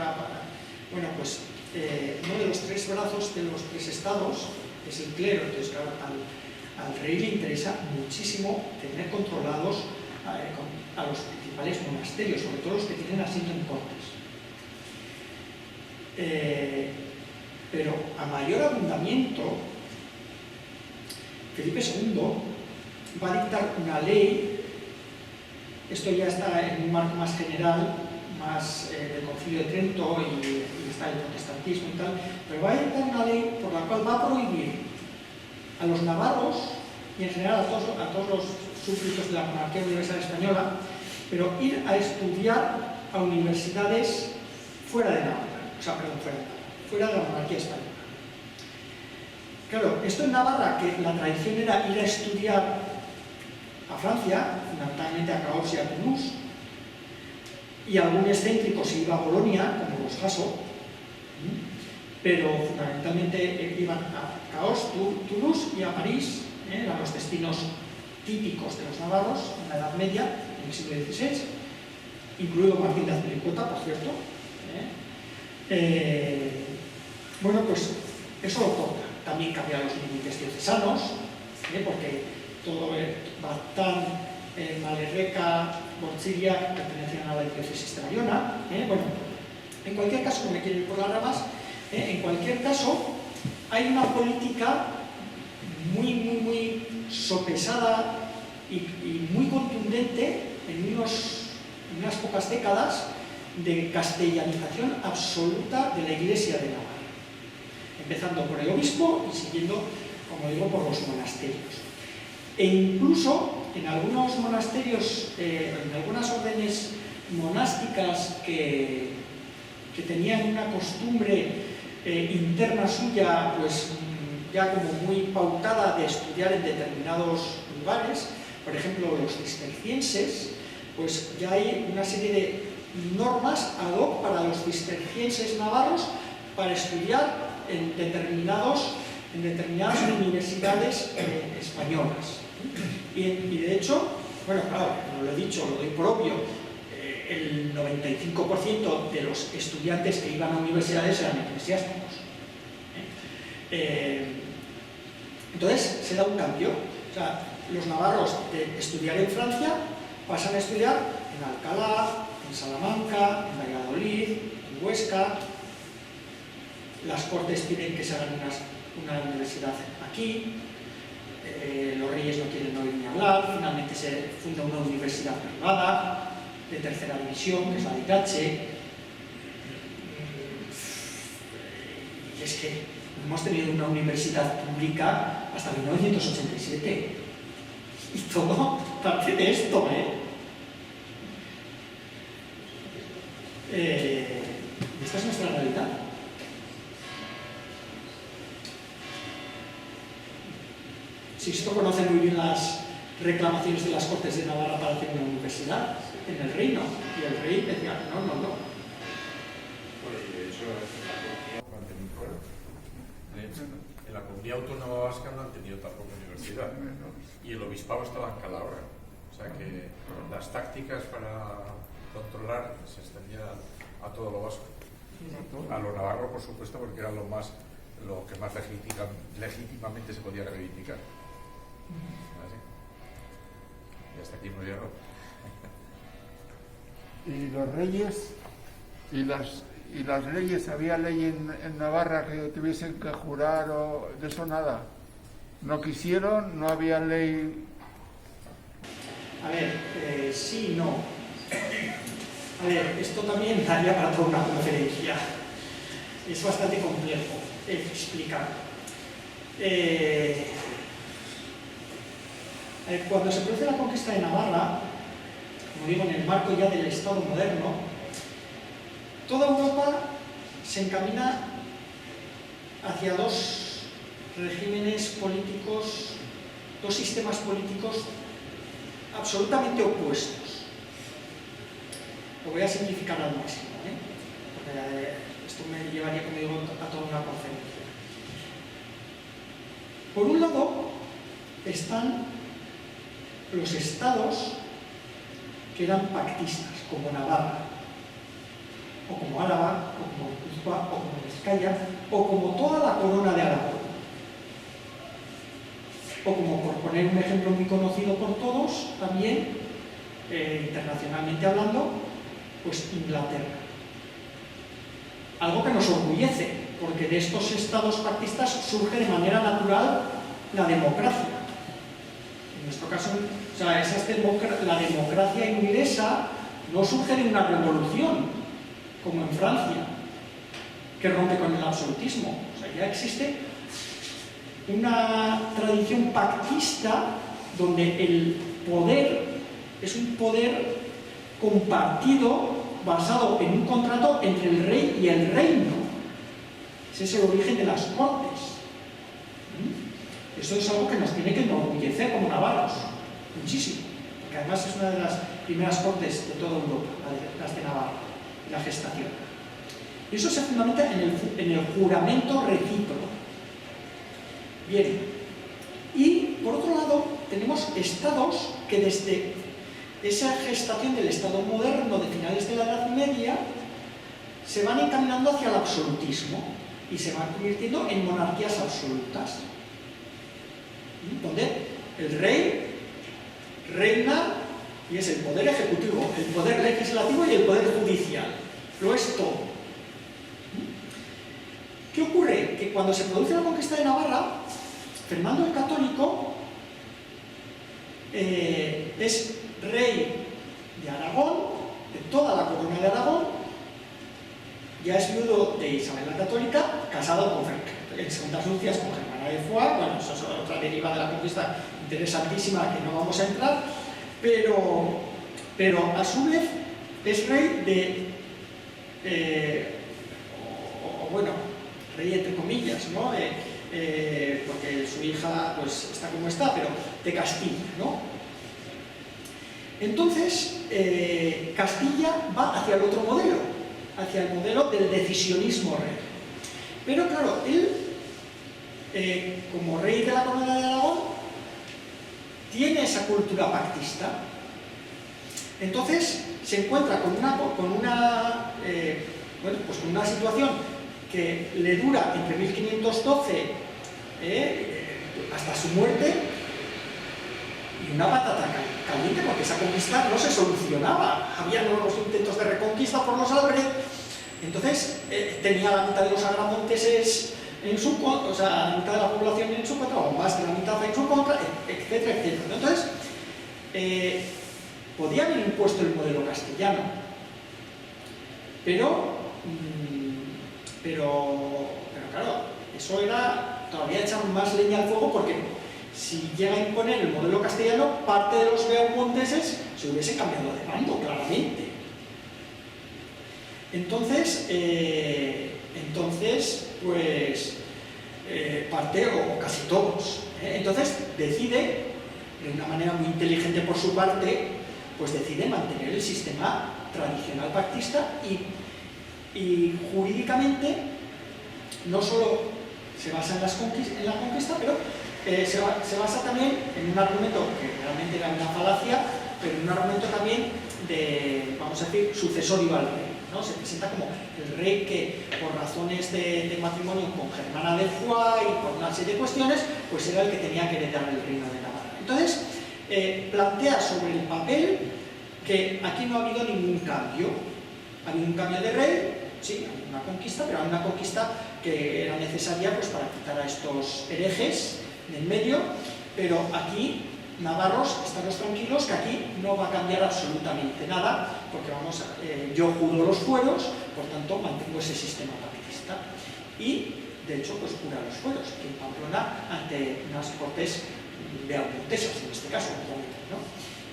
Bueno, pues uno de los tres brazos de los tres estados es el clero. Entonces, claro, al rey le interesa muchísimo tener controlados a los principales monasterios, sobre todo los que tienen asiento en cortes. Pero a mayor abundamiento, Felipe II va a dictar una ley. Esto ya está en un marco más general, más del Concilio de Trento y está el protestantismo y tal, pero va a dictar una ley por la cual va a prohibir a los navarros y en general a todos los súbditos de la monarquía universal española, pero ir a estudiar a universidades fuera de Navarra, o sea, perdón, fuera de la monarquía española. Claro, esto en Navarra, que la tradición era ir a estudiar a Francia, fundamentalmente a Cahors y a Toulouse, y algún excéntrico se iba a Bolonia, como los Hasso, pero fundamentalmente iban a Cahors, Toulouse y a París, eran los destinos típicos de los navarros en la Edad Media, en el siglo XVI, incluido Martín de Azpilicueta, por cierto. Bueno, pues eso lo toca. También cambian los límites diocesanos, porque todo Baztán, Malerreca, Bortziria pertenecían a la diócesis de Bayona. Bueno, en cualquier caso, no me quiero ir por las ramas, en cualquier caso, hay una política muy sopesada y muy contundente en unas pocas décadas de castellanización absoluta de la Iglesia de Navarra, empezando por el obispo y siguiendo, como digo, por los monasterios. E incluso en algunos monasterios, en algunas órdenes monásticas que tenían una costumbre interna suya, pues ya como muy pautada de estudiar en determinados lugares, por ejemplo los cistercienses, pues ya hay una serie de normas ad hoc para los cistercienses navarros para estudiar en determinadas universidades españolas. Y de hecho, bueno, claro, no lo he dicho, lo doy por obvio, el 95% de los estudiantes que iban a universidades eran eclesiásticos. Entonces se da un cambio. O sea, los navarros de estudiar en Francia pasan a estudiar en Alcalá, en Salamanca, en Valladolid, en Huesca. Las Cortes piden que se hagan una universidad aquí. Los reyes no quieren oír ni hablar. Finalmente se funda una universidad privada de tercera división, que es la de Irache. Y es que hemos tenido una universidad pública hasta 1987. Y todo parte de esto, Esta es nuestra realidad. Sisto conoce muy bien las reclamaciones de las Cortes de Navarra para hacer una universidad en el reino. Y el rey decía, no. Pues eso es en la comunidad autónoma vasca no han tenido tampoco universidad. Y el obispado estaba en Calahorra. O sea que las tácticas para controlar se extendían a todo lo vasco. A lo navarro, por supuesto, porque era lo que más legítimamente se podía reivindicar. Así. Y hasta aquí no llegó. Y los reyes y las leyes, ¿había ley en Navarra que tuviesen que jurar o de eso nada? ¿No quisieron? ¿No había ley? A ver, sí y no. A ver, esto también daría para toda una conferencia. Es bastante complejo explicar. Cuando se produce la conquista de Navarra, como digo, en el marco ya del Estado moderno, toda Europa se encamina hacia dos regímenes políticos, dos sistemas políticos absolutamente opuestos. Lo voy a simplificar al máximo, porque esto me llevaría, como digo, a toda una conferencia. Por un lado están los estados que eran pactistas, como Navarra, o como Álava, o como Guipúzcoa, o como Vizcaya, o como toda la corona de Aragón. O como, por poner un ejemplo muy conocido por todos, también, internacionalmente hablando, pues Inglaterra. Algo que nos orgullece, porque de estos estados pactistas surge de manera natural la democracia. En nuestro caso, o sea, la democracia inglesa no surge de una revolución, como en Francia, que rompe con el absolutismo. O sea, ya existe una tradición pactista donde el poder es un poder compartido basado en un contrato entre el rey y el reino. Ese es el origen de las cortes. Eso es algo que nos tiene que enorgullecer como navarros, muchísimo, porque además es una de las primeras cortes de toda Europa, las de Navarra, la gestación. Y eso se fundamenta en el juramento recíproco. Bien, y por otro lado tenemos estados que desde esa gestación del estado moderno de finales de la Edad Media se van encaminando hacia el absolutismo y se van convirtiendo en monarquías absolutas, donde el rey reina y es el poder ejecutivo, el poder legislativo y el poder judicial. Lo es todo. ¿Qué ocurre? Que cuando se produce la conquista de Navarra, Fernando el Católico es rey de Aragón, de toda la corona de Aragón, ya es viudo de Isabel la Católica, casado en segundas nupcias con Germana de Foix. Bueno, eso es otra deriva de la conquista interesantísima que no vamos a entrar, pero a su vez es rey bueno, rey entre comillas, ¿no? Porque su hija pues está como está, pero de Castilla, ¿no? Entonces, Castilla va hacia el otro modelo, hacia el modelo del decisionismo rey. Pero claro, él, como rey de la corona de Aragón, tiene esa cultura pactista. Entonces, se encuentra con una situación que le dura entre 1512 hasta su muerte, y una patata caliente, porque esa conquista no se solucionaba. Había nuevos intentos de reconquista por los Albrecht. Entonces tenía la mitad de los agramonteses en su contra, o sea, la mitad de la población en su contra, o más de la mitad en su contra, etcétera, etcétera. Entonces podía haber impuesto el modelo castellano, pero claro, eso era todavía echar más leña al fuego, porque si llega a imponer el modelo castellano, parte de los beaumonteses se hubiese cambiado de bando, claramente. Entonces parte, o casi todos, entonces decide, de una manera muy inteligente por su parte, pues decide mantener el sistema tradicional pactista y jurídicamente no solo se basa en la conquista, pero se basa también en un argumento que realmente era una falacia, pero en un argumento también de, vamos a decir, sucesorio al rey, ¿no? Se presenta como el rey que, por razones de matrimonio con Germana de Foix y por una serie de cuestiones, pues era el que tenía que heredar el reino de Navarra. Entonces, plantea sobre el papel que aquí no ha habido ningún cambio. Ha habido un cambio de rey, sí, hay una conquista, pero hay una conquista que era necesaria pues para quitar a estos herejes del medio, pero aquí, navarros, estaros tranquilos que aquí no va a cambiar absolutamente nada, porque yo juro los fueros, por tanto mantengo ese sistema pactista. Y, de hecho, pues jura los fueros, que en Pamplona, ante unas cortes beaumontesas, en este caso, ¿no?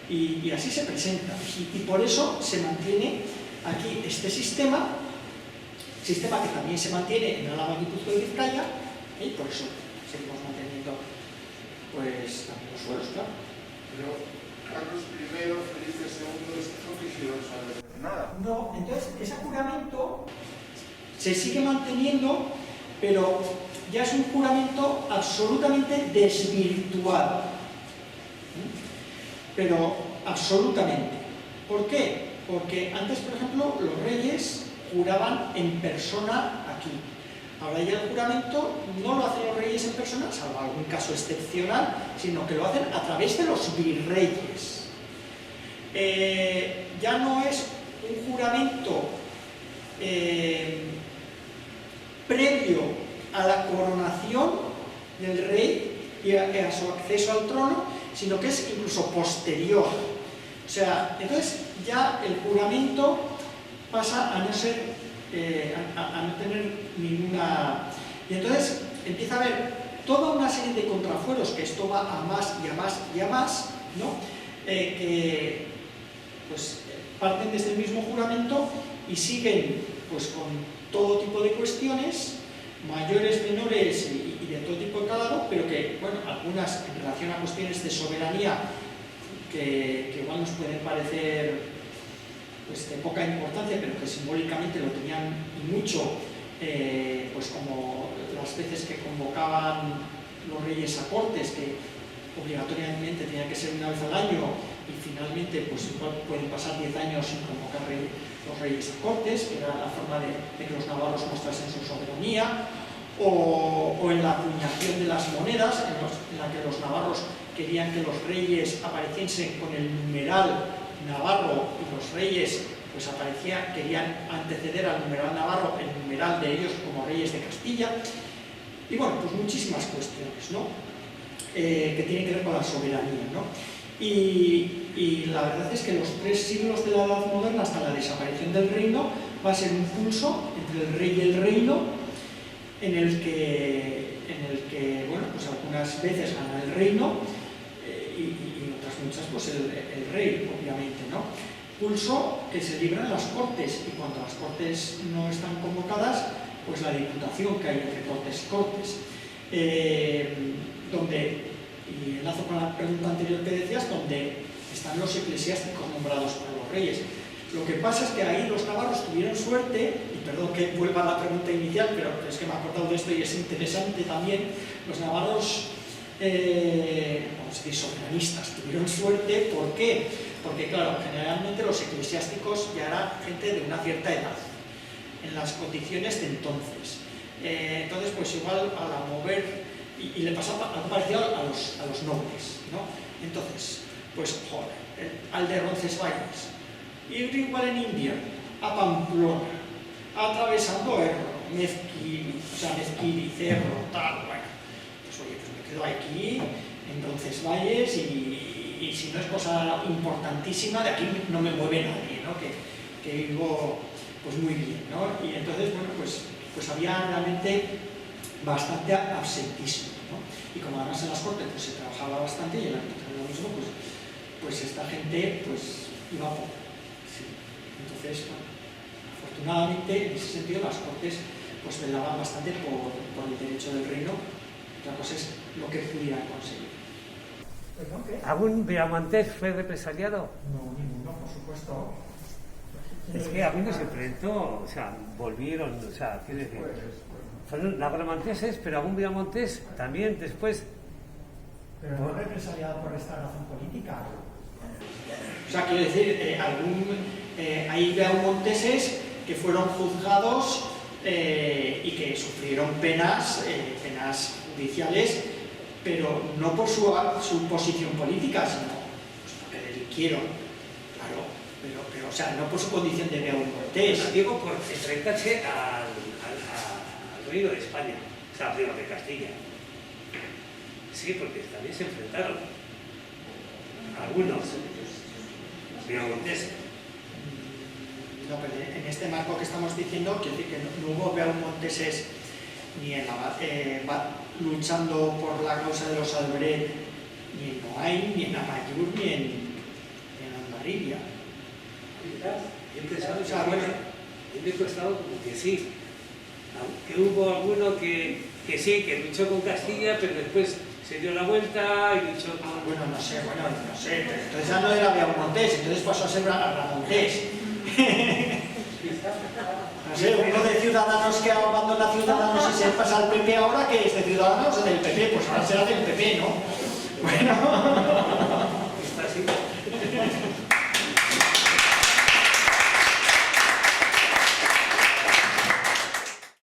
Y así se presenta, y por eso se mantiene aquí este sistema que también se mantiene en Álava, Guipúzcoa y Vizcaya, y por eso seguimos manteniendo pues también los fueros, claro. Pero Carlos I, Felipe II, esto no quisieron saber nada. No, entonces ese juramento se sigue manteniendo, pero ya es un juramento absolutamente desvirtuado. Pero absolutamente. ¿Por qué? Porque antes, por ejemplo, los reyes juraban en persona aquí. Ahora ya el juramento no lo hacen los reyes en persona, salvo algún caso excepcional, sino que lo hacen a través de los virreyes. Ya no es un juramento previo a la coronación del rey y a su acceso al trono, sino que es incluso posterior. O sea, entonces ya el juramento pasa a no ser, a no tener ninguna... Y entonces empieza a haber toda una serie de contrafueros, que esto va a más y a más y a más, ¿no? Que pues, parten desde el mismo juramento y siguen pues, con todo tipo de cuestiones, mayores, menores y de todo tipo de calado, pero que, bueno, algunas en relación a cuestiones de soberanía que igual nos pueden parecer pues, de poca importancia, pero que simbólicamente lo tenían y mucho, pues como las veces que convocaban los reyes a cortes, que obligatoriamente tenía que ser una vez al año, y finalmente pues igual pueden pasar 10 años sin convocar los reyes a cortes, que era la forma de que los navarros mostrasen su soberanía, o en la acuñación de las monedas, en la que los navarros querían que los reyes apareciesen con el numeral navarro, y los reyes pues querían anteceder al numeral navarro, el numeral de ellos como reyes de Castilla, y bueno, pues muchísimas cuestiones, ¿no? Que tienen que ver con la soberanía, ¿no? Y la verdad es que los 3 siglos de la Edad Moderna, hasta la desaparición del reino, va a ser un pulso entre el rey y el reino, en el que bueno, pues algunas veces gana el reino, y otras muchas pues el rey, obviamente, ¿no? Pulso que se libra en las cortes, y cuando las cortes no están convocadas, pues la diputación que hay entre cortes y cortes, donde, y enlazo con la pregunta anterior que decías, donde están los eclesiásticos nombrados por los reyes. Lo que pasa es que ahí los navarros tuvieron suerte, y perdón que vuelva a la pregunta inicial, pero es que me he acordado de esto y es interesante también, los navarros, vamos a decir, soberanistas, tuvieron suerte. ¿Por qué? Porque claro, generalmente los eclesiásticos ya eran gente de una cierta edad, en las condiciones de entonces. Entonces, pues igual a mover, y le pasaba algo parecido a los nobles, ¿no? Entonces, pues joder, al de Roncesvalles, ir igual en invierno a Pamplona, atravesando Erro, Mezquiri, Cerro, tal, bueno, pues oye, pues me quedo aquí en Roncesvalles, y si no es cosa importantísima, de aquí no me mueve nadie, ¿no? Que vivo pues muy bien, ¿no? Y entonces, bueno, pues había realmente bastante absentismo, ¿no? Y como además en las cortes pues, se trabajaba bastante, y en la lo mismo, pues esta gente pues iba poco. Sí. Entonces, bueno, afortunadamente, en ese sentido, las cortes pues velaban bastante por el derecho del reino. Otra cosa es lo que pudieran conseguir. ¿Algún viamontés fue represaliado? No, ninguno, por supuesto. Es que algunos se enfrentó, o sea, volvieron, o sea, quiero decir, fueron labramonteses, pero algún viamontés también después. Pero no represaliado por esta razón política. O sea, quiero decir, hay viamonteses que fueron juzgados y que sufrieron penas judiciales, pero no por su posición política, sino pues porque delinquieron, claro, pero o sea, no por su condición de viamontés. Digo, por enfrentarse al reino de España, o sea, al reino de Castilla. Sí, porque también se enfrentaron algunos viamonteses. No, pero en este marco que estamos diciendo, quiero decir que no hubo viamonteses ni luchando por la causa de los Alberet, ni en Noain, ni en Amayur, ni en Andaribia. Yo pensaba, o sea, bueno, me he costado como que sí, que hubo alguno que sí, que luchó con Castilla, pero después se dio la vuelta y luchó con... Bueno, no sé, pero entonces ya no era Viamontés, entonces pasó a ser Bramontés. No sé, uno de Ciudadanos que abandona Ciudadanos y se pasa al PP ahora, que es de Ciudadanos o del PP, pues ahora será del PP, ¿no? Bueno. Está así.